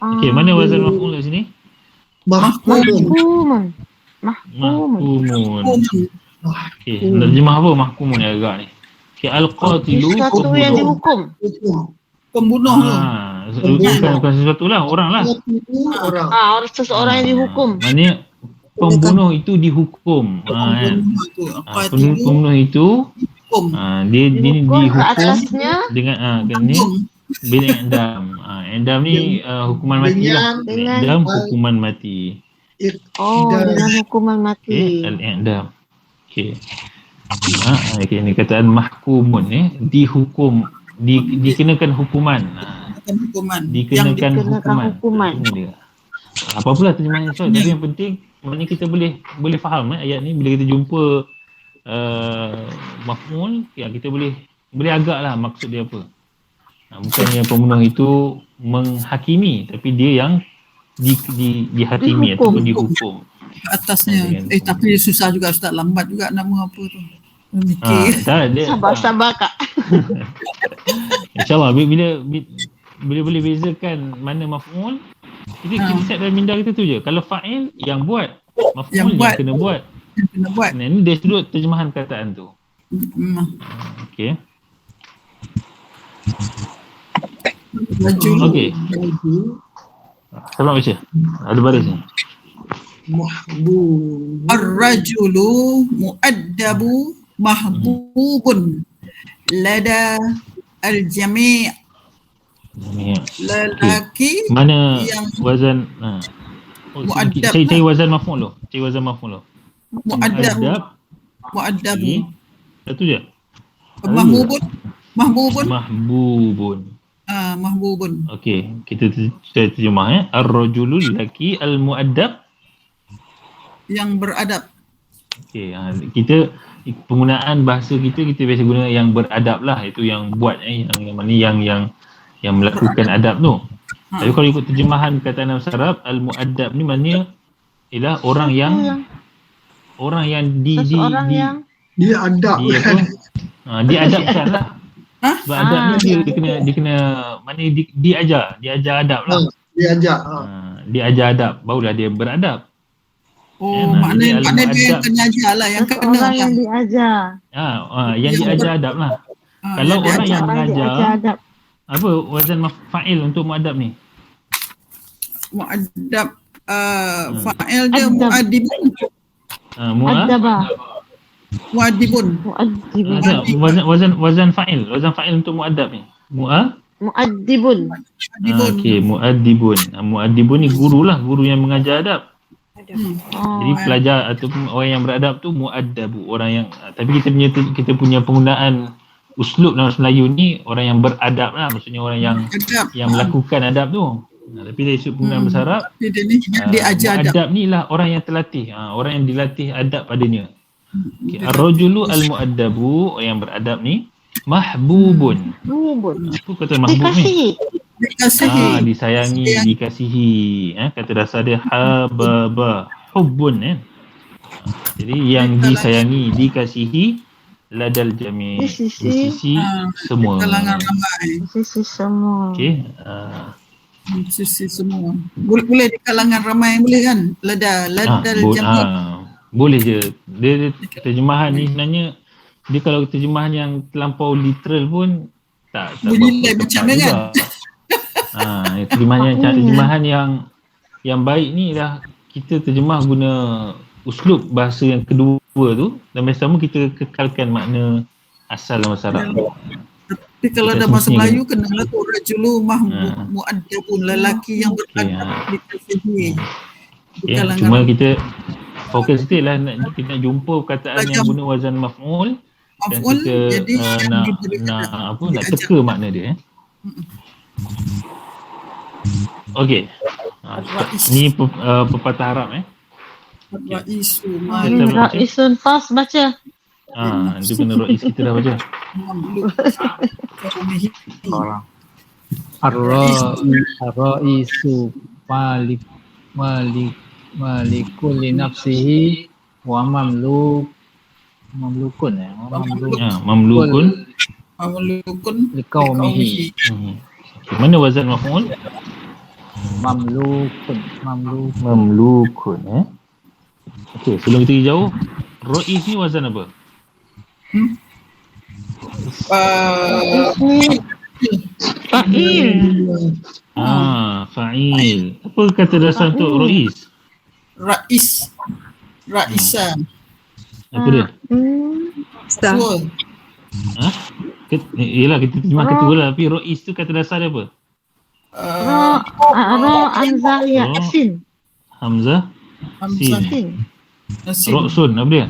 Okey, mana wazan maf'ul kat sini? Mahkumun. Mahkumun. Okey, nak terjemah apa mahkumun ni agak ni? Okey, al-qatilu Sesuatu yang dihukum. Pembunuh tu. Bukan sesuatu lah, orang lah. Orang seseorang yang dihukum. Maknanya pembunuh itu dihukum. Pembunuh itu dia Dihukum dihukum ke atasnya dengan ni bil i'dam. I'dam ni hukuman mati lah. I'dam hukuman mati. dengan hukuman mati. Al-i'dam. Okey. Okey, ni kataan mahkumun dihukum, dikenakan hukuman. Dikenakan hukuman. Dia. Apa-apalah terjemahan Ustaz, tapi yang penting maknanya kita boleh faham ayat ni bila kita jumpa maf'ul, kita boleh agaklah maksud dia apa. Bukan yang pembunuh itu menghakimi, tapi dia yang dihakimi ataupun dihukum Atasnya. Tapi susah juga Ustaz, lambat juga nama apa tu. Mikir. Sabar Kak. InsyaAllah bila boleh bezakan mana maf'ul, kita set dalam minda kita tu je. Kalau fa'il yang buat, maf'ul yang kena buat. Nah, ini dari sudut terjemahan kataan tu. Okey. Okey. Salam baca. Ada baris ni. Ar-rajulu mu'addabu mahbubun lada al-jami'. Lelaki mana yang wazan mu'addab. Cari wazan maf'ul tu. mu'addabu. Satu je. Mahbubun. Mahbubun. Okey, kita terjemah ar-rajulu lelaki, al-mu'addab yang beradab. Okey, kita penggunaan bahasa kita biasa guna yang beradab lah, itu yang buat yang mana yang melakukan adab tu. Tapi kalau ikut terjemahan perkataan bahasa Arab, al-mu'addab ni maknanya ialah orang yang Seseorang yang Dia adab dia kan. pun diadabkan lah. Sebab adab ni dia kena maknanya diajar adab lah. Dia ajak. Dia ajar adab, barulah dia beradab. Maknanya dia yang kena ajar lah, yang kena seseorang yang diajar. Yang diajar adab lah. Kalau orang yang mengajar, adab. apa wazan fa'il untuk muadab ni? Mu'addab, fa'il dia Adab. mu'adibun. Adabah. Mu'adibun. Mu'addibun. Wazan fa'il untuk muadab ni. Mu'addibun. Okey, mu'addibun. Mu'addibun ni guru yang mengajar adab. Jadi pelajar ataupun orang yang beradab tu mu'addabu, orang yang tapi kita punya penggunaan uslub dalam bahasa Melayu ni orang yang beradab lah, maksudnya orang yang melakukan adab tu. Tapi dari sudut penggunaan bahasa Arab, dia ajar adab. mu'addab ni lah orang yang terlatih, orang yang dilatih adab padanya. Okay. Ar-rajulu al-mu'addabu, orang yang beradab ni mahbubun. Apa kata mahbub ni? Dikasihi. Disayangi, dikasihi. Kata dasar dia hababa, hubbun. Jadi yang disayangi, dikasihi ladal jami', di sisi semua. Kalangan ramai. Di sisi semua. Okey. Di sisi semua. Boleh di kalangan ramai, boleh kan? Ladal jami'. Boleh je. Dia terjemahan ni sebenarnya dia kalau terjemahan yang terlampau literal pun tak bunyi macam ni kan? Terjemahan yang baik ni dah kita terjemah guna uslub bahasa yang kedua tu, dan bersama kita kekalkan makna asal dalam bahasa Arab. Tapi kalau ada bahasa Melayu kenalah tu rajulu mu'addabun, lelaki yang beradab dikasihi. Cuma kita fokus kita lah kita nak jumpa perkataan yang guna wazan maf'ul dan kita nak teka makna dia. Okey. Ni pepatah Arab Ra'isun Fas baca. Dia kena Ra'is kita dah baca. Ar-ra'isu malikul li nafsihi wa mamlukun liqaumihi. Mana wazan maf'ul? Mamlukun. Okey, sebelum kita pergi jauh, Ra'is ni wazan apa? Fa'il. Fa'il. Apa kata dasar untuk Ra'is? Ra'isan. Apa dia? Ketua. Yelah, kita terjemah ketua lah, tapi Ra'is tu kata dasar dia apa? Hamzah ya Sin. Hamzah Sin. Ra'sun apa dia?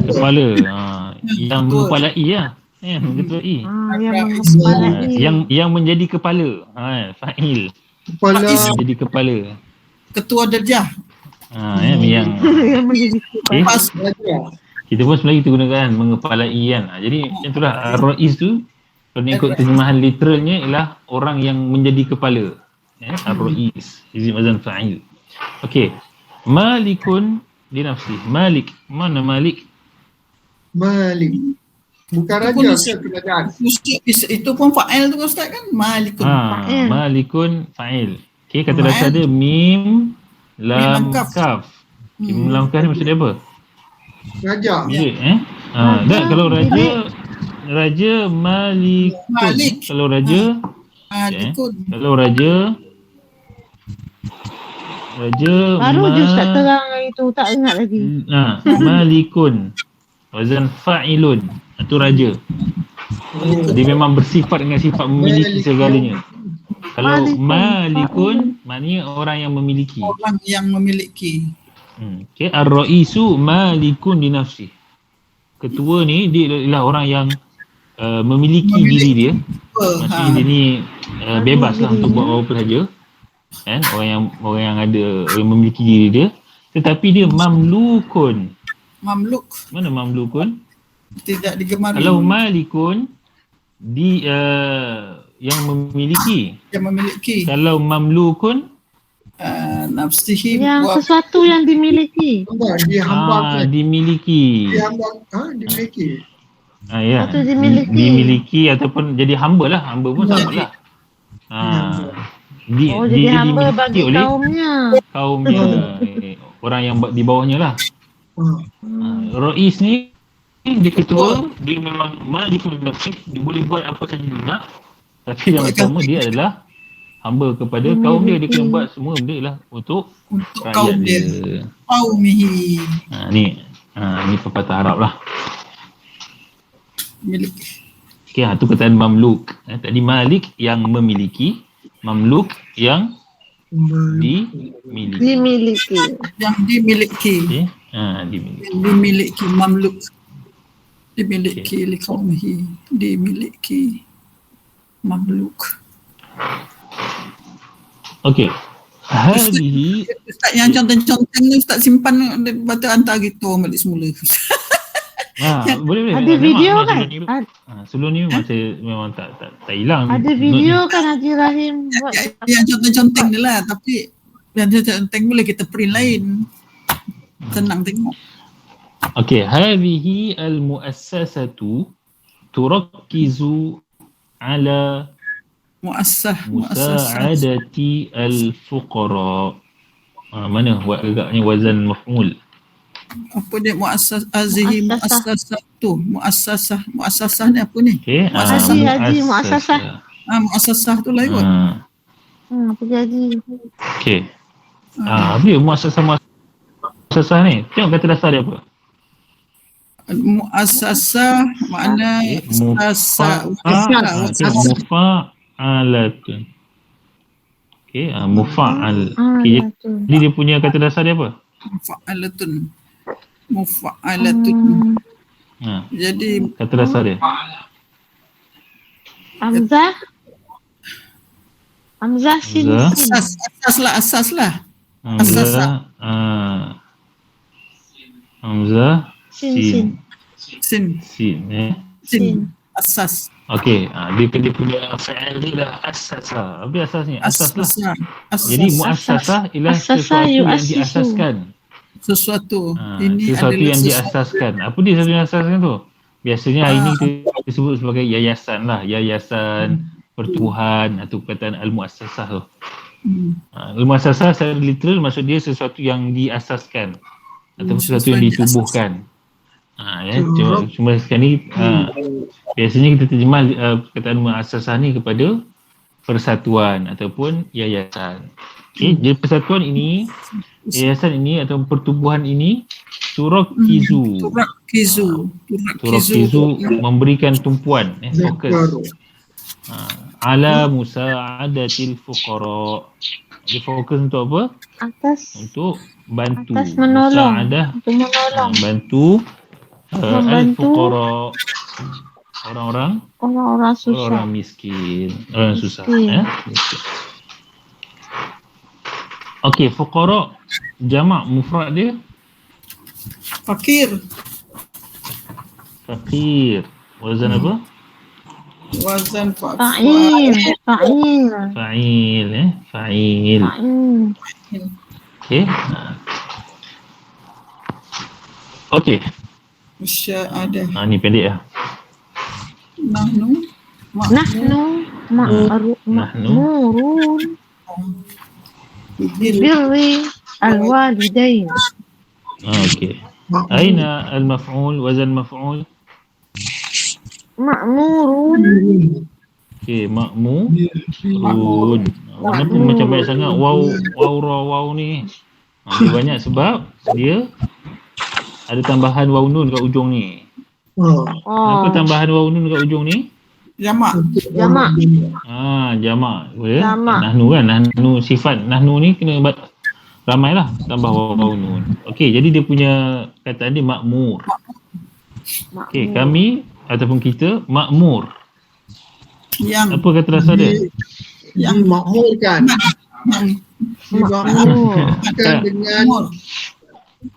Kepala. Yang mengepalai lah. Ketua I. Yang menjadi kepala. Fa'il. Jadi kepala. Ketua darjah. Yang menjadi kepala. Kita pun sebenarnya kita gunakan mengepalai kan. Jadi macam itulah Ar-Ra'is tu kalau ikut terjemahan literalnya ialah orang yang menjadi kepala. Ar-Ra'is. Izin wazan fa'il. Okey. Malikun di nafsi. Malik. Mana Malik? Malik. Bukan raja ke kerajaan? Itu pun fa'il tu Ustaz kan? Malikun. Malikun fa'il. Okey, kata dasar dia mim lam kaf. Mim lam kaf ni maksud dia apa? Raja. Tak, kalau raja malikun. Kalau raja kalau raja baru je Ustaz terang itu, tak ingat lagi. Malikun wazan fa'ilun, itu raja. Dia memang bersifat dengan sifat memiliki segalanya. Kalau malikun maknanya orang yang memiliki. Orang yang memiliki. Okay. Ar-ra'isu malikun di nafsi. Ketua ni dia adalah orang yang memiliki diri dia. Maksudnya dia ni bebas lah untuk buat apa saja. Orang yang memiliki diri dia, tetapi dia mamlukun. Mamluk. Mana mamlukun? Tidak digemari. Kalau malikun yang memiliki. Yang memiliki. Kalau mamlukun Nafsihi Yang wa sesuatu yang dimiliki. Dihambakan. dimiliki. Dimiliki. Ya. Atau dimiliki. Dimiliki ataupun jadi hamba lah. Hamba pun sama lah. Jadi hamba dimiliki bagi oleh kaumnya. Orang yang di bawahnya lah. Rais ni dia ketua, dia memang malikul nafsi, dia boleh buat apa saja dia nak. Tapi yang pertama dia adalah hamba kepada kaum dia. Dia kena buat semua benda lah untuk rakyat kaum dia. Qaumihi. Ni pepatah Arab lah. Milik. Okay, tu kataan mamluk. Tadi malik yang memiliki, mamluk yang dimiliki. Yang dimiliki. Okay. Dimiliki. Dimiliki mamluk. Dimiliki liqaumihi. Dimiliki mamluk. Okey. Hadhihi Ustaz yang contoh-contoh ni Ustaz simpan batu hantar gitu balik semula. boleh. Ada video kan? Sebelum ni memang tak hilang. Ada video kan Haji Rahim buat. Yang contoh-contoh ni lah, tapi yang contoh-contoh boleh kita print lain. Senang tengok. Okey, hadhihi al-muassasatu turakkizu ala musa'adati al-fuqara. Mana agaknya wazan maf'ul? Apa dia muassasah ni apa ni? Okey, Haji muassasah. Muassasah tu lain kot. Apa jadi? Okey. Apa dia muassasah ni? Tengok kata dasar dia apa? Muassasah makna mufa'alatun. Okey, mufa'al. Okay, jadi dia punya kata dasar dia apa? Mufa'alatun. Jadi kata dasar dia. Hamzah sin. asas lah. Hamzah Sin. Sin. Asas. Okey, dia punya fa'il dia lah asas lah. Apa asas ni? Asas lah. Jadi muassasah ialah sesuatu yang diasaskan. Sesuatu sesuatu yang diasaskan. Apa dia sesuatu yang diasaskan tu? Biasanya hari ni kita sebut sebagai yayasan lah. Yayasan, pertubuhan atau perkataan al-muassasah tu. Al-muassasah secara literal maksud dia sesuatu yang diasaskan atau sesuatu yang ditubuhkan. Cuma sekarang ni biasanya kita terjemah perkataan muassasah ni kepada persatuan ataupun yayasan. Okey, jadi persatuan ini, yayasan ini atau pertubuhan ini turakkizu memberikan tumpuan, fokus ala musa'adatil fuqara. Dia fokus untuk apa? Untuk bantu, menolong. Bantu al-fuqara, orang susah, orang miskin, orang susah. Okey, fuqara jamak mufrad dia fakir. Wazan apa? Wazan fa'il. Okey. Musya'adah. Ni pendek lah. Nahnu ma'murun birri al-walidain. Okey. Aina al-maf'ul, wazan maf'ul? Ma'murun. Okey, ma'murun. Kenapa macam banyak sangat waw ni? Dia banyak sebab dia ada tambahan waw nun kat ujung ni. Kenapa tambahan waw nun kat ujung ni? Jamak. Jamak. Boleh. Jamak. Nahnu kan, nahnu sifat nahnu ni kena ramai lah tambah waw nun. Okey, jadi dia punya kataan dia makmur. Okey, kami ataupun kita makmur. Yang apa kata dasar dia? Yang makmur kan. Makmur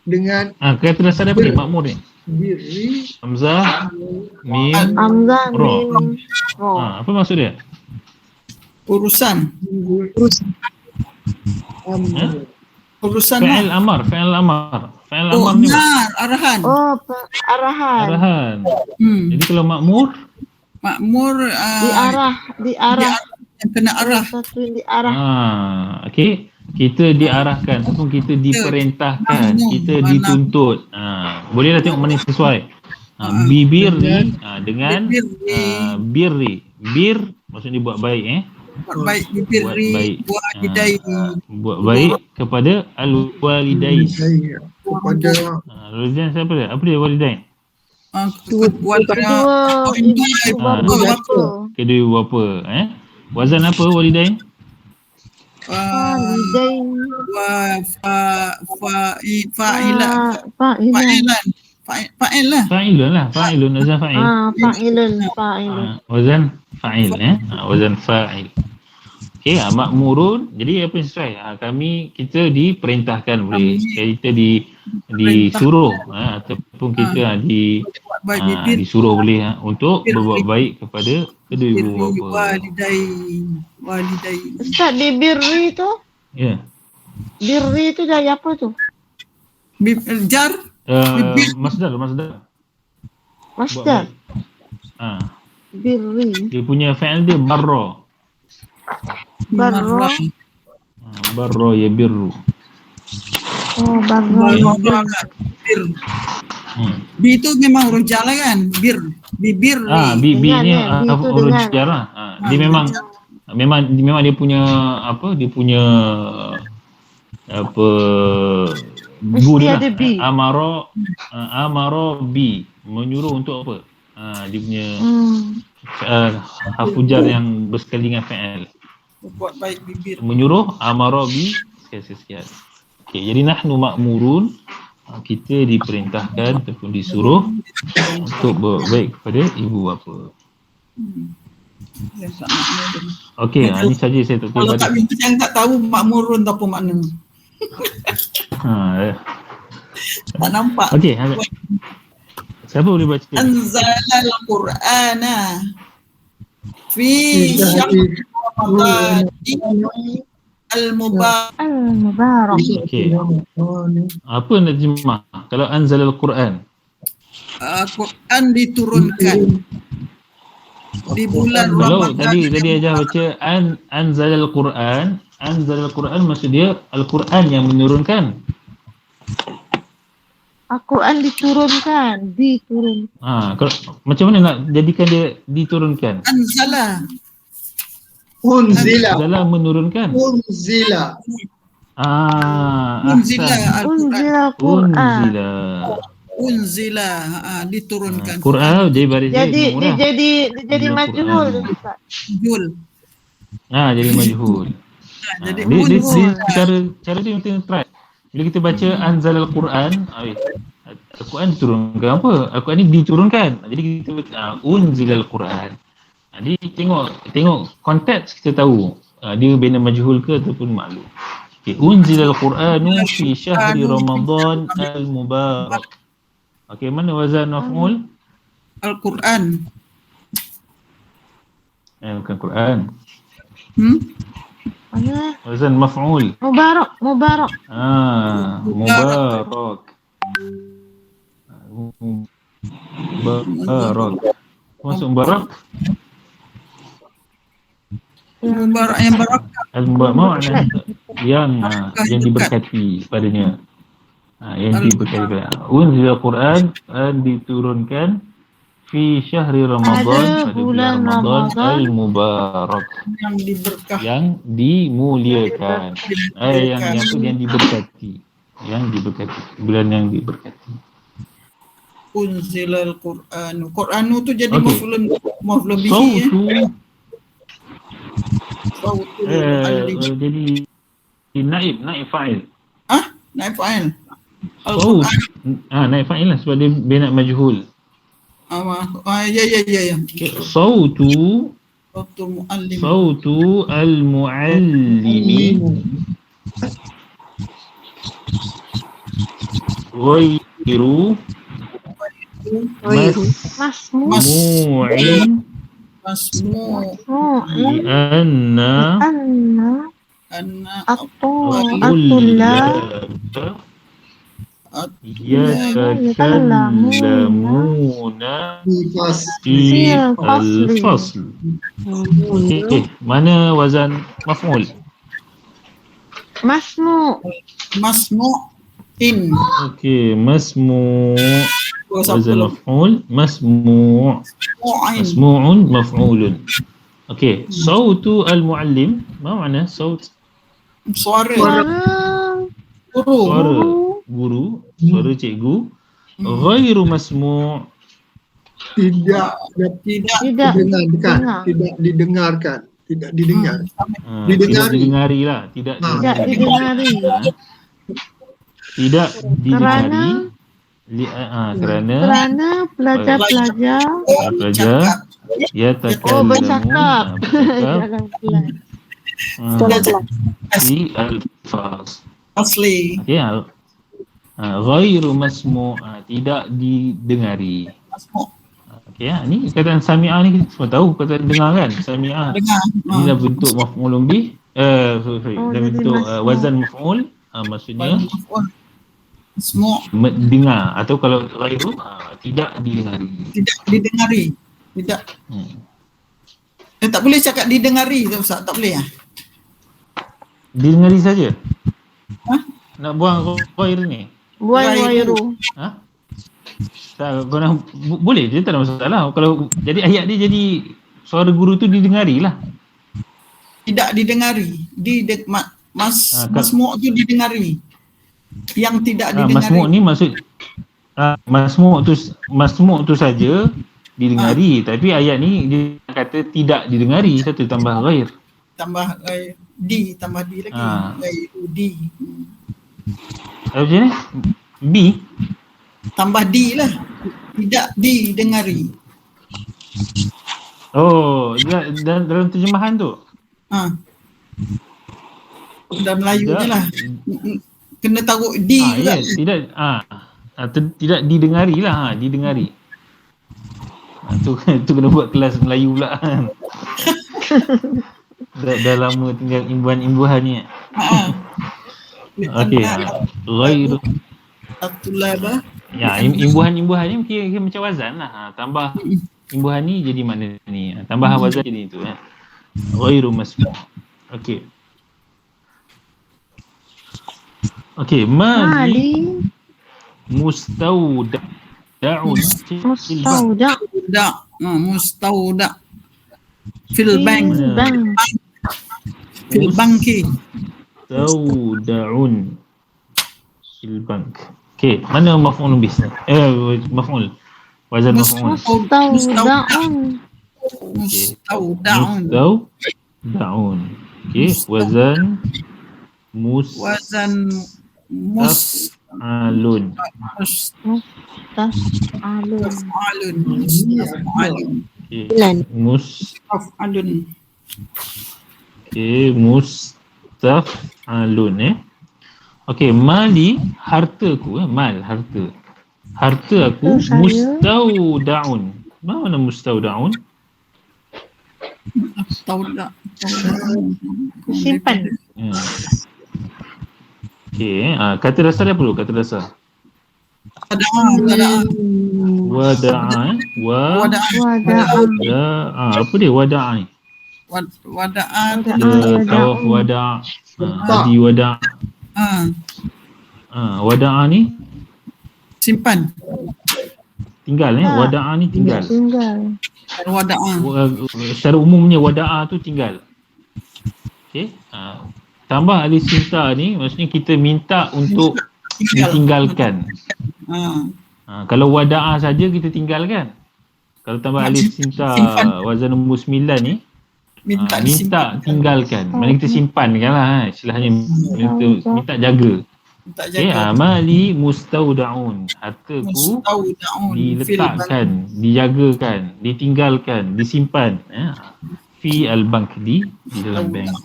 dengan kata dasar dia apa ni makmur ni? Birri Hamzah Mim Ro. Apa maksud dia? Urusan. Urusan Fi'il lah. amar, fi'il amar. Fi'il Oh, amar ni amar, arahan. Arahan. arahan. Hmm. Jadi kalau makmur, Makmur Diarah. yang kena arah. Satu yang diarah. okey, kita diarahkan ataupun kita diperintahkan, kita dituntut. Bolehlah tengok mana yang sesuai. Bibirri dengan birri. Bir maksudnya buat baik Buat baik bibirri, walidai. buat baik kepada al-walidain. Kepada Walidain siapa dia? Apa dia walidain? Kedua ibu bapa. Kedua ibu bapa. Wazan apa walidain? Walidain. Fa'ilan. Fa'il lah. Fa'ilun lah. Fa'ilun. Wazan fa'il. Fa'ilun. Wazan fa'il. Wazan fa'il. Okey, makmurun. Jadi apa yang sesuai? Kita diperintahkan boleh. Kita disuruh ataupun kita disuruh boleh untuk berbuat baik kepada kedua ibu bapa. Walidai. Ustaz, di birri tu? Ya. Birri tu dari apa tu? Jar. Masdar. Masdar. Birri. Dia punya fa'il dia barra. Barra. Barra ya birru. Oh, barra. Bir. Bi itu memang huruf jar lah kan? Bibir. Bi ni itu huruf dengan. jar lah. Dia memang dia punya dia punya bu dia ada lah. bi. Amaro bi, menyuruh untuk apa? Dia punya harfu jar yang bersekali dengan fa'il. Buat baik bibir. Menyuruh amaro bi sekian. Okey, jadi nahnu ma'murun, kita diperintahkan ataupun disuruh untuk berbaik kepada ibu bapa. Okey, ini saja saya tak tahu. Kalau tak minta yang tak tahu makmurun tu apa makna. Tak nampak. Okey, siapa boleh baca? Anzalal Qur'ana fi syahr Ramadan al-mubarak. Okey. Apa nak terjemah? Kalau anzalal Quran. Quran diturunkan di bulan Kalau Ramadan. tadi ajar baca anzalal Quran. Anzalal Quran maksud dia Al-Quran yang menurunkan. Al-Quran diturunkan. Kalau macam mana nak jadikan dia diturunkan? Anzala. Unzila. Dalam menurunkan. Unzila. Unzila ahsan. Al-Quran. Unzila. Diturunkan. Quran jadi baris Jadi murah. dia jadi majhul. Jul. Jadi majhul. Jadi Cara dia kita try. Bila kita baca anzal al-Quran, Al-Quran diturunkan apa? Al-Quran ni diturunkan. Jadi kita baca unzil al-Quran. Jadi tengok konteks kita tahu dia bina majhul ke ataupun maklum. Okey, unzil al-Quranu fi syahri Ramadan al-mubarak. Okey, mana wazan maf'ul? Al-Quran. Bukan Quran. Mana? Wazan maf'ul. Mubarak. Mubarak. Mubarak. Masuk mubarak. Mubarak yang barakah. Al-mubarak yang diberkati padanya. Yang diberkati. Unzil al-Quran diturunkan fi syahri Ramadan, pada bulan Ramadan al-mubarak, yang dimuliakan. Yang diberkati. Bulan yang diberkati. Unzilal Qur'an. Qur'an tu jadi maf'ulun bihi ya. Jadi naib fa'il. Naib fa'il. Naib fa'il lah sebab dia bina majhul. Ya. Sautu al-muallimi ghairu masmu'in Lianna at-tullab yatakallamuna fi al-fasl. Okey, mana wazan maf'ul? Masmu'in. Okey, wazan maf'ul, masmu'un maf'ulun. Okey, sautu al-muallim, ma makna saut? Suara Guru, suara cikgu. Ghairu masmu', Tidak didengarkan. Tidak didengarkan. Tidak didengar. tidak didengari lah, tidak didengari. Tidak didengari kerana pelajar-pelajar bercakap dalam kelas. di al-fas. asli. Ya. Ghairu masmu', tidak didengari. Okey, ni kataan sami'ah ni kita semua tahu kata dengar kan? Sami'ah. Dengar. Ini dah bentuk maf'ulun bih. Dah bentuk wazan maf'ul. Maksudnya dengar, atau kalau ghairu tidak didengari. Tidak didengari. Tidak. Tak boleh cakap didengari tu Ustaz, tak boleh Didengari saja. Nak buang ghair ni. Buang ghairu. Tak, korang boleh je, tak ada masalah. Kalau jadi ayat dia jadi suara guru tu didengari lah. Tidak didengari. Masmu' tu didengari. Yang tidak didengari. Masmu' ni maksud masmu' tu saja didengari, tapi ayat ni dia kata tidak didengari, satu tambah ghair. Tambah tambah di lagi. Ghairu di. Macam ni? B Tambah di lah. Tidak didengari. Oh, dalam terjemahan tu. Dalam Melayu je lah. Kena taruh di juga. Yes, tidak didengari lah, didengari. Tu kena buat kelas Melayu pula. dah lama tinggal imbuhan-imbuhan ni. Okey. Ghairu at-tullab. Ya, imbuhan-imbuhan ni kira macam wazan lah. Tambah imbuhan ni jadi makna ni. Tambah wazan jadi itu. Ghairu masmu'. Okey. Okey, mali mustawda' Mustawda' fil bank. Fil banki. Mustawda'un fil bank. Okey, mana maf'ul bih? Maf'ul. Wazan maf'ul. Mustawda'un. Okey, wazan mustaf'alun. Mustaf'alun. Okey, mustaf'alun. Okey, mali hartaku, mal harta. Harta aku mustawda'un. Mana mustawda'un? Simpan. Okey, kata dasar dia apa dulu? Kata dasar. Wada'a. Apa dia wada'a ni? Wada'a. Tawaf wada'a. Adi wada'a. Wada'a ni simpan. Tinggal wada'a ni tinggal. Wada'a. Secara umumnya wada'a tu tinggal. Okey. Tambah alif cinta ni maksudnya kita minta untuk ditinggalkan. Kalau wada'a saja kita tinggalkan. Kalau tambah alif cinta wazan nombor 9 ni minta tinggalkan. Maksudnya kita simpankan lah istilahnya, minta jaga. Okay, mali mustawda'un. Hartaku diletakkan, dijagakan, ditinggalkan, disimpan fi al-bank, di dalam bank.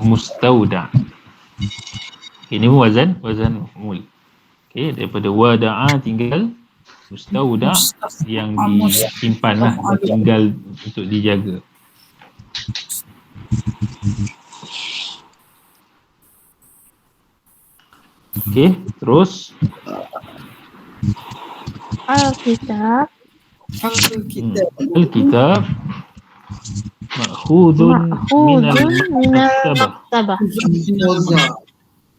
Mustawda'. Okay, ini wazan maf'ul. Okay, daripada wada'a tinggal, Mustauda yang disimpan lah, tinggal untuk dijaga. Okey, terus Alkitab Alkitab ma'khudun minal maktabah.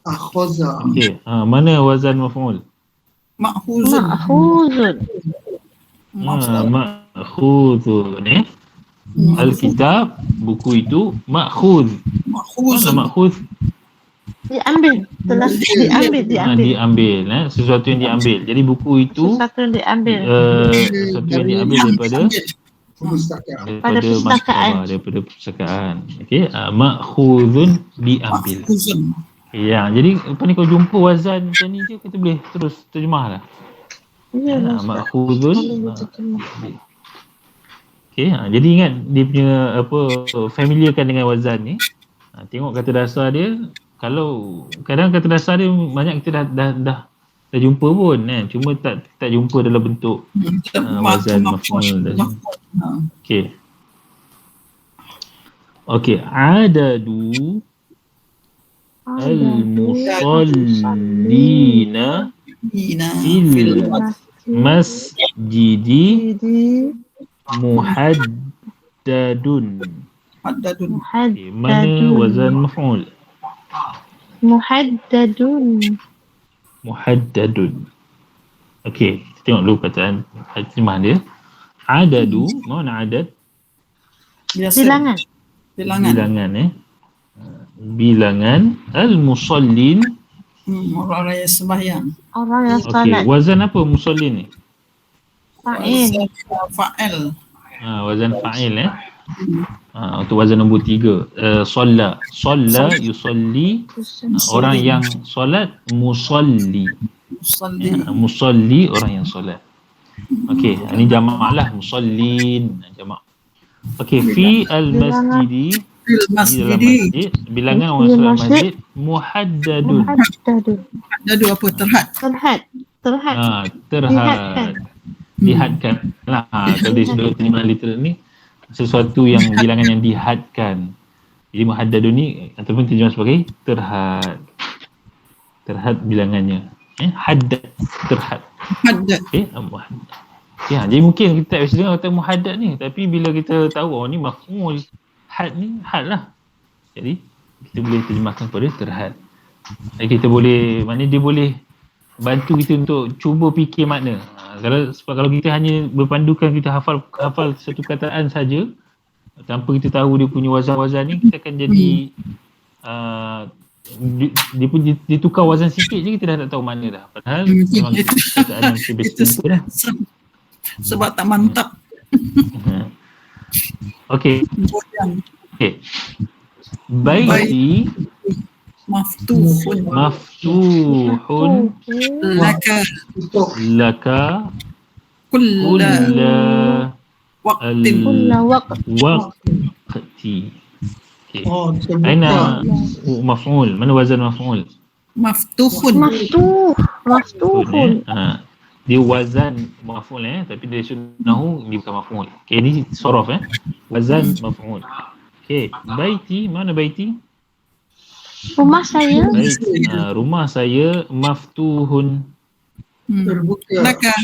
Akhoza. Okey, mana wazan maf'ul? Ma'khuzun. Ma'khudun Alkitab, buku itu ma'khud. Ma'khuzun. Ma'khud diambil, telah diambil. Sesuatu yang diambil. Jadi buku itu Sesuatu yang diambil sesuatu yang diambil daripada perpustakaan. daripada perpustakaan. Okey, ma'khudun diambil. Ma'khuzun. Ya, jadi apa ni, kalau jumpa wazan macam ni je kita boleh terus terjemah lah. Ma'khudun. Okey, jadi ingat dia punya apa, familiarkan dengan wazan ni. Tengok kata dasar dia. Kalau kadang kata dasar dia banyak kita dah jumpa pun kan, cuma tak jumpa dalam bentuk wazan maf'ul. Okey, adadu al-musallina fil masjidi muhaddadun. Mana wazan maf'ul? Muhaddadun. Okey, kita tengok dulu perkataan terjemah dia. Adadu, mana adad? Bilangan. Bilangan al-musallin, Orang yang sembahyang. Orang yang okey, salat. wazan apa musallin ni? Fa'il. Fa'il. Wazan fa'il untuk wazan nombor 3. Solla yusalli, orang yang solat. Musalli, musalli, orang yang solat. Okey, ini jamak lah, musallin jamak. Okey, fi al-masjidi, di dalam masjid, bilangan orang solat masjid. Muhaddadun. Muhaddadu apa? Terhad. Dihadkan lah. Kalau dia sudah terjemah literal ni, sesuatu yang bilangan yang dihadkan. Jadi muhaddadun ni ataupun terjemah sebagai terhad bilangannya. Haddad, terhad. Okey, ya, jadi mungkin kita biasa dengar kata muhaddad ni, tapi bila kita tahu ni maf'ul, had ni had lah. Jadi kita boleh terjemahkan pada terhad. Jadi kita boleh, maknanya dia boleh bantu kita untuk cuba fikir makna. Kalau kita hanya berpandukan kita hafal satu kataan saja tanpa kita tahu dia punya wazan-wazan ni, kita akan jadi dia tukar wazan sikit je kita dah tak tahu mana dah. Padahal memang kataan yang kita biasa dah. Sebab tak mantap. Okey. Baiti maftuhun laka kulla waqti. Okey. Aina maf'ul? Mana wazan maf'ul? Maftuhun. Dia wazan maf'ul tapi dia sunahu dia bukan maf'ul. Okey, ni sorof wazan maf'ul. Okey, baiti, mana baiti? Rumah saya. Rumah saya maftuhun. Laka.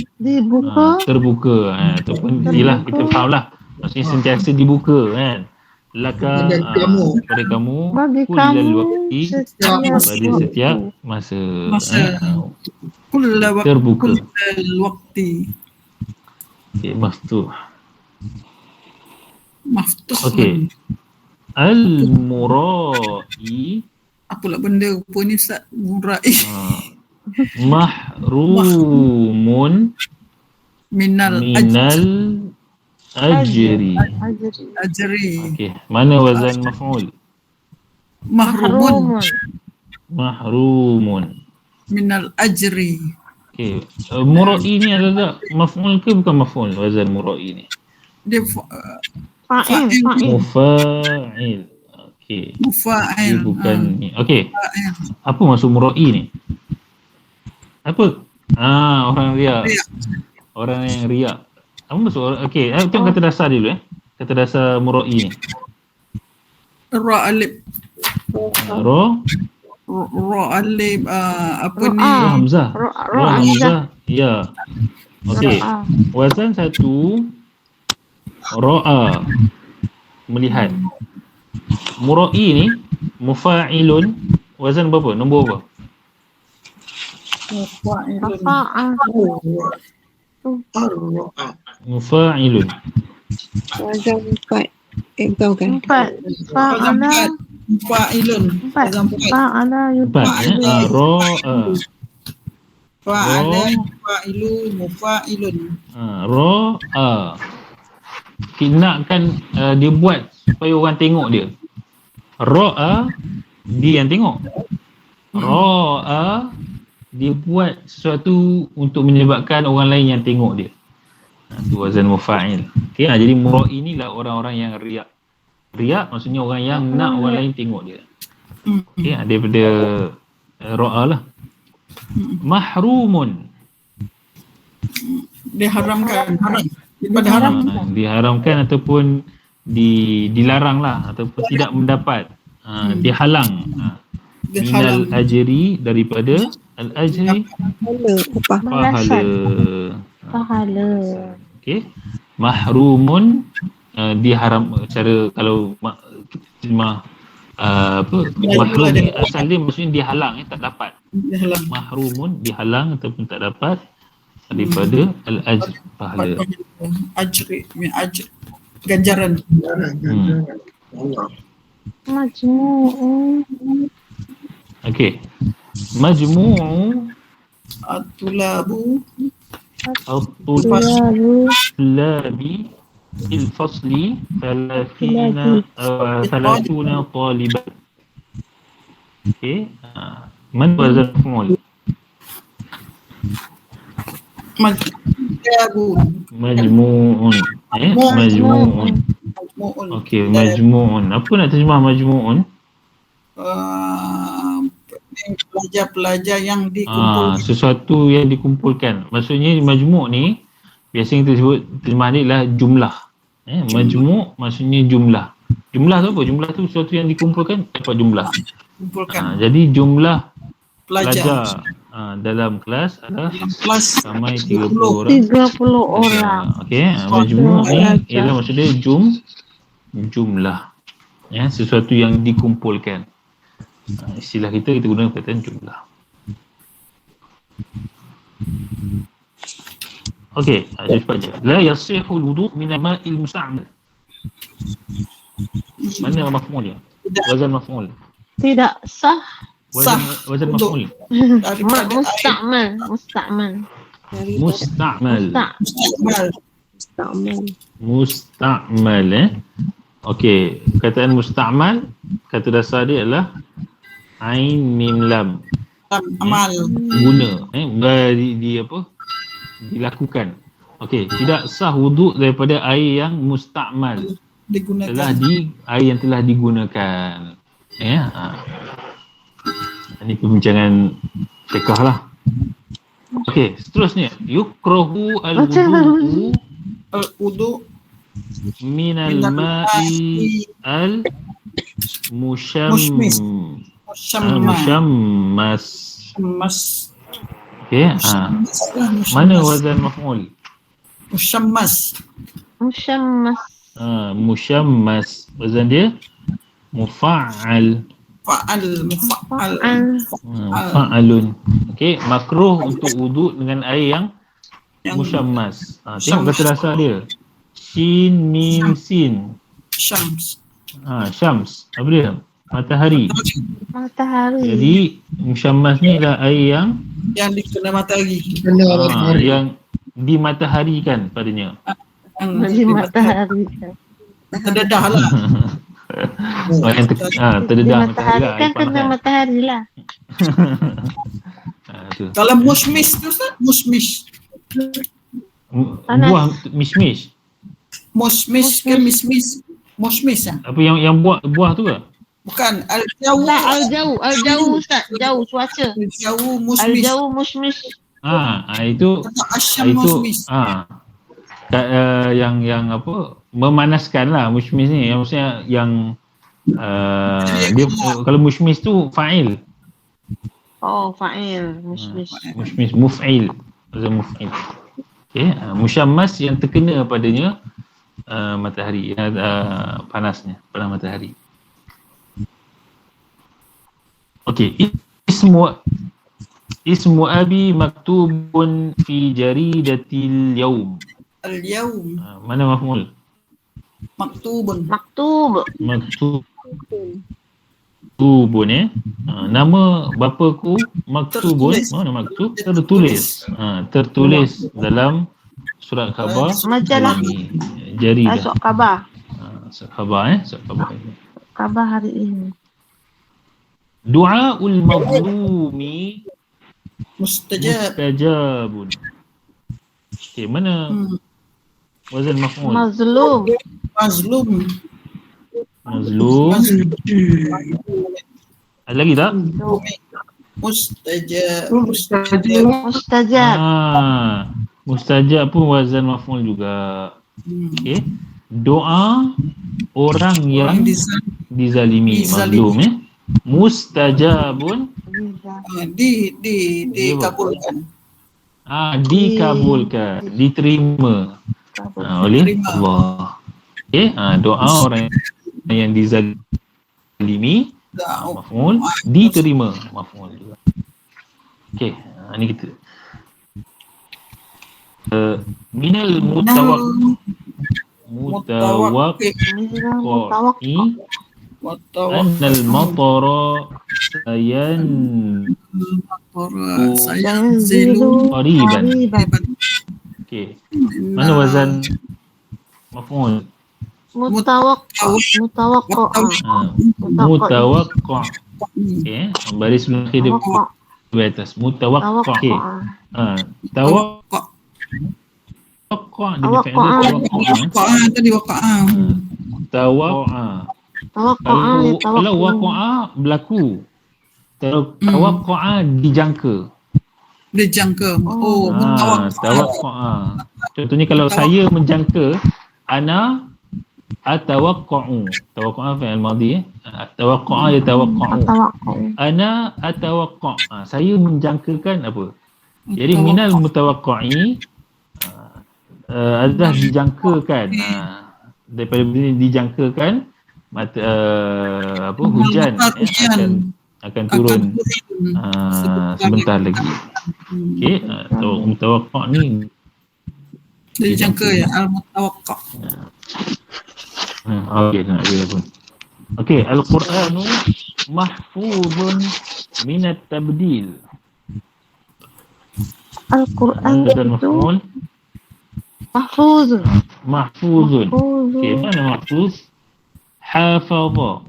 Terbuka. Ataupun ialah kita fahamlah. Maksudnya sentiasa dibuka kan. Laka kepada kamu, bagi kullal kamu waqti, pada setiap masa. Terbuka. Kullal waqti. Okey, maftuh. Maftuh. Al-murai, apalah benda apa ni Ustaz? Murai. Mahrumun Minal ajri. Okey, mana wazan maf'ul? Mahrumun Minal ajri. Okey, murai ni adalah maf'ul ke bukan maf'ul wazan murai ni? Dia Fa'il. Mufa'il. Okey. Mufa'il. Dia bukan ni. Okey. Apa maksud murai ni? Apa? Orang riak. orang yang riak. Apa maksud orang? Okey, tengok kata dasar dulu Kata dasar mura'i ni. Ra alif. Ra alif apa ni? Ra hamzah. Ra hamzah. Ya. Okey. Wazan satu ra'a, melihat. Mura'i ni mufa'ilun, wazan berapa? Nombor apa? Mufa'ilun. Wazan 4. Kau kan? 4. Fa'ilun. Fa'ala Ra'a. Fa'ala fa'ilu mufa'ilun. Ra'a. Nakkan dia buat supaya orang tengok dia. Ra'a, dia yang tengok. Ra'a, dia buat sesuatu untuk menyebabkan orang lain yang tengok dia. Itu wazan mufa'il. Okay, jadi mura'i ni lah orang-orang yang riak. Riak maksudnya orang yang nak orang lain tengok dia. Okay, daripada ra'a lah. Mahrumun. Diharamkan. Daripada haram. Diharamkan ataupun dilarang lah, ataupun tidak mendapat. Dihalang. Minal ajri, daripada al-ajri, pahala. Okey. Mahrumun, diharam, cara kalau terjemah mahrum ni asal dia maksudnya dihalang, tak dapat. Mahrumun, dihalang ataupun tak dapat daripada al-ajr, pahala. Ajri, ganjaran. Majmu'u. Okey. Majmu'u At-tulabu at-tulabi fil fasli 30 taliban. Okey. Man wazan maf'ul? Majmu'un. Majmu'un. Okey, majmu'un. Apa nak terjemah majmu'un? Pelajar-pelajar yang dikumpulkan. Sesuatu yang dikumpulkan. Maksudnya majmu' ni biasanya kita sebut terjemah ni adalah jumlah. Majmu' maksudnya jumlah. Jumlah tu apa? Jumlah tu sesuatu yang dikumpulkan dapat jumlah. Jadi jumlah pelajar dalam kelas adalah sampai 30 orang. 30 orang. Okey, majmu' ni ialah maksudnya jumlah. Sesuatu yang dikumpulkan. Istilah kita guna perkataan jumlah. Okey, cepat je. La yasihul wudu' min al-ma'il musta'mal. Mana maf'ul dia? Wazan maf'ul. Tidak sah. Wazan maf'ul. Musta'mal. Okey, perkataan musta'mal, kata dasar dia adalah ain mim lam. Amal. Guna, dilakukan. Okey, tidak sah wuduk daripada air yang musta'mal. Digunakan. Air yang telah digunakan. Ini perbincangan fiqh lah. Okey, seterusnya yukrahu al-wudu minal ma'i al-mushammas. Okey, mana wazan maf'ul? Mushammas. Mushammas. Wazan dia mufa'al. Mufa'alun. Okey, makruh untuk wuduk dengan air yang mushammas. Tengok kata dasar dia. Shin mim sin. Syams. Syams. Apa dia? Matahari. Jadi mushammas ni adalah air yang dikena matahari. Yang dimataharikan padanya. Terdedah lah. Terdedah matahari kan kena matahari lah. Kalau musmis tu Ustaz, musmis. Buah mismis. Musmis ke mismis? Musmis lah. Apa yang buah tu ke? Bukan, al-jauh. Al-jauh Ustaz, jauh cuaca. Al-jauh musmis. Al-jauh musmis. Itu Kata asyam itu musmis. yang apa, memanaskan lah mushmis ni, yang maksudnya yang dia kalau mushmis tu fa'il. Oh, fa'il. Mushmish. Mushmis muf'il, wazan muf'il. Okey, musyammas yang terkena padanya matahari, panasnya, panas matahari. Okey, ismu abi maktubun fi jaridatil yaum. Al-yaum Mana maf'ul? maktubun. Maktub. Maktubun nama bapaku maktubun. Tertulis. Mana maktub? Tertulis. Tertulis dalam surat khabar Majalah. ini. Jaridah. Surat khabar. Surat khabar surat khabar ini. Khabar hari ini. Du'aul mazlumi mustajabun. Okey, mana wazan maf'ul? Mazlum. Mazlum. Mazlum. Ada lagi tak? Mustajab. Mustajab. Mustajab pun wazan maf'ul juga. Okey. Doa orang yang dizalimi, mazlum mustajabun, dikabulkan. Dikabulkan, diterima oleh Allah. Okey, doa orang yang dizalimi maf'ul, diterima maf'ul juga. Okey, ni kita minal mutawaqqi annal matara sayanzilu qariban. Okey, mana wazan maf'ul? Mutawaqqa. Okey, baris sebelum akhir dia di atas. Mutawaqqa. Okey. Tawaqqa dia fa'il Tadi waqa'a. Kalau waqa'a berlaku. Kalau tawaqqa'a dijangka. Dijangka. Tawaqqa'a. Contohnya kalau saya menjangka, ana atawaqqa'u. Tawaqqa'a fi'il madhi. Tawaqqa'a yatawaqqa'u. Ana atawaqqa'. Saya menjangkakan apa? Jadi minal mutawaqqa'i adalah dijangkakan. Daripada dijangkakan hujan akan turun sebentar lagi. Okey, mutawaqqa' ni dijangka ya, al-mutawaqqa'. Okey, nak dia pun. Okey, al-Qur'anu mahfuzun min at-tabdil. Al-Quran itu mahfuzun. Okey, mana mahfuz? Hafadha.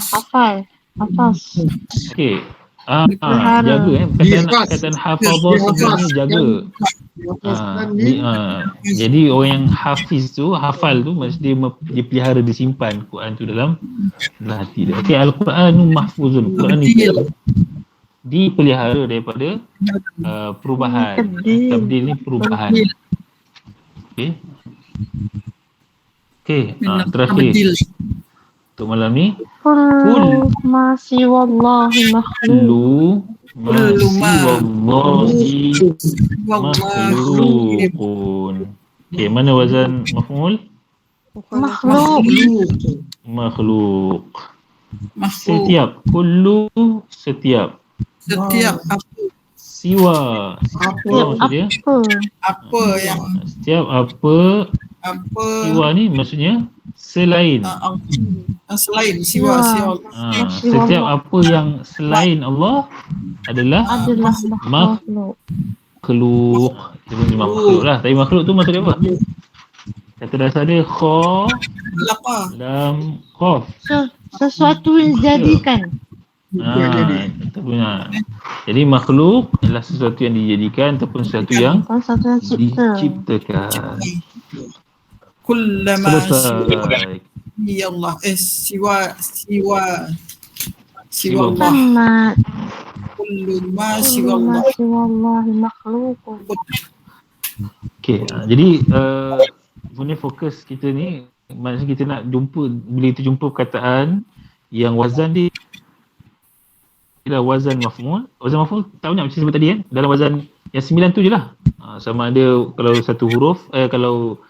Hafal. Okey. Jaga perkataan hafadha sebenarnya jaga. Jadi orang yang hafiz tu, hafal tu mesti dia pelihara, disimpan Quran tu dalam hati dia. Okey, al-Quranu mahfuzun. Quran itu dipelihara daripada perubahan. Tabdil ni perubahan. Okey, terakhir untuk malam ni, Kullu ma siwallahi makhluk. Kullu ma siwallahi makhlukun. Okey, mana wazan maf'ul? Makhluk. Setiap. Kullu setiap. Apa? Siwa. Maksudnya Apa yang setiap apa siwa ni maksudnya selain. Selain siwa. Setiap apa yang selain Allah adalah makhluk. Itu pun makhluk lah. Tapi makhluk tu maksudnya apa? Kata dasar dia kha lam qaf. Sesuatu yang dijadikan. Jadi makhluk adalah sesuatu yang dijadikan ataupun sesuatu yang diciptakan. Kullama Selesai. ya Allah siwa Allah. Kullun ma كل ما siwallah. سوى الله مخلوق. Okay, jadi sebenarnya fokus kita ni, maksudnya kita nak jumpa, bila kita jumpa perkataan yang wazan dia ialah wazan maf'ul. Wazan maf'ul tak banyak macam sebut tadi kan. Dalam wazan yang 9 tu je lah. Sama ada kalau satu huruf, kalau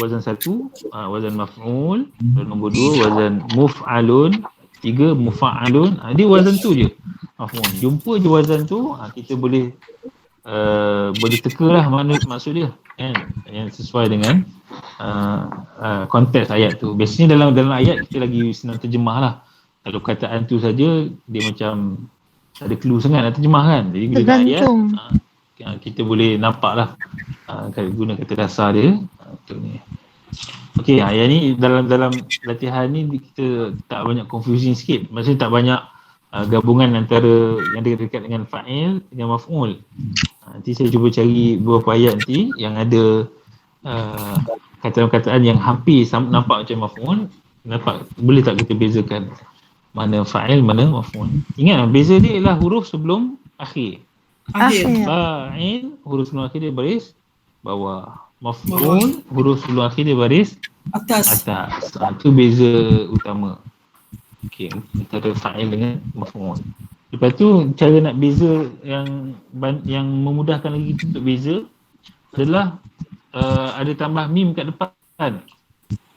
wazan 1, wazan maf'ul, nombor 2 wazan muf'alun, 3 mufa'alun. Dia wazan tu je. Maf'ul. Jumpa je wazan tu, kita boleh teka lah mana maksud dia kan, yang sesuai dengan konteks ayat tu. Biasanya dalam ayat kita lagi senang terjemah lah. Kalau perkataan tu saja dia macam ada clue sangat nak terjemah kan. Jadi bila dalam ayat kita boleh nampak lah guna kata dasar dia. Okey, yang ni dalam latihan ni kita tak banyak confusing sikit. Maksudnya tak banyak gabungan antara yang dekat dengan fa'il dengan maf'ul. Nanti saya cuba cari beberapa ayat nanti yang ada kataan-kataan yang hampir nampak macam maf'ul. Boleh tak kita bezakan mana fa'il, mana maf'ul? Ingat beza dia ialah huruf sebelum akhir. Fa'il huruf sebelum akhir dia baris bawah. Maf'ul huruf sebelum akhir dia baris atas. Itu beza utama. Okey, antara fa'il dengan maf'ul. Lepas tu cara nak beza yang memudahkan lagi kita untuk beza adalah ada tambah mim kat depan.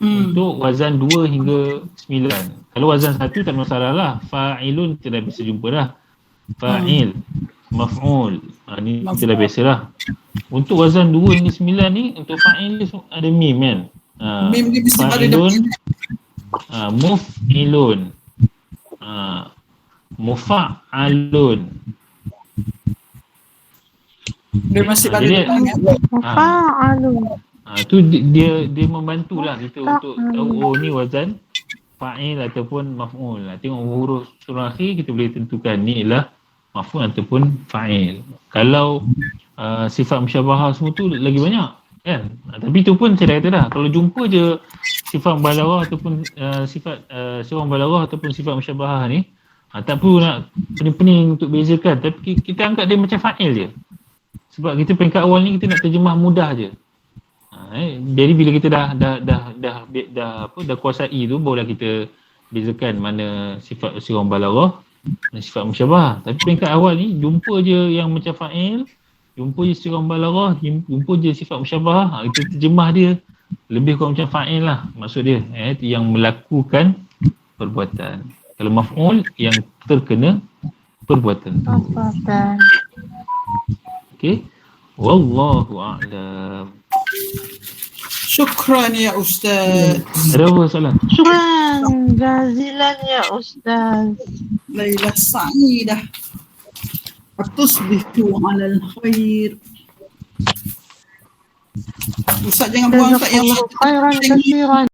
Untuk wazan 2 hingga 9. Kalau wazan 1 tak ada masalah lah. Fa'ilun kita dah biasa jumpa dah. Fa'il, maf'ul. Ni kita dah biasa lah. Untuk wazan 2 hingga 9 ni, untuk fa'il ada mim kan. Mim dia mesti pada fa'ilun, depan. muf'ilun, mufa'alun. Dia masih pada Jadi, depan kan. Fa'alun. Tu dia membantulah kita untuk tahu ni wazan fa'il ataupun maf'ul. Tengok huruf surah akhir kita boleh tentukan ni ialah maf'ul ataupun fa'il. Kalau sifat musyabahah semua tu lagi banyak kan. Tapi tu pun saya dah kata dah, kalau jumpa je sifat mubalaghah ataupun sifat mubalaghah ataupun sifat musyabahah ni, tak perlu nak pening-pening untuk bezakan, tapi kita angkat dia macam fa'il je. Sebab kita peringkat awal ni kita nak terjemah mudah je. Jadi bila kita dah kuasai tu, barulah kita bezakan mana sifat sirah balaghah dan sifat musyabahah. Tapi peringkat awal ni jumpa je yang macam fa'il, jumpa je sirah balaghah, jumpa je sifat musyabahah, kita terjemah dia lebih kurang macam fa'il lah maksud dia, yang melakukan perbuatan. Kalau maf'ul yang terkena perbuatan tu. Okey, wallahu a'lam. Syukran ya Ustaz. Ada apa soalan? Syukran jazilan ya Ustaz. Lailah sa'idah. Atusbihu alal khair. Ustaz jangan buang Ustaz yang Jazakallahu khairan katsiran.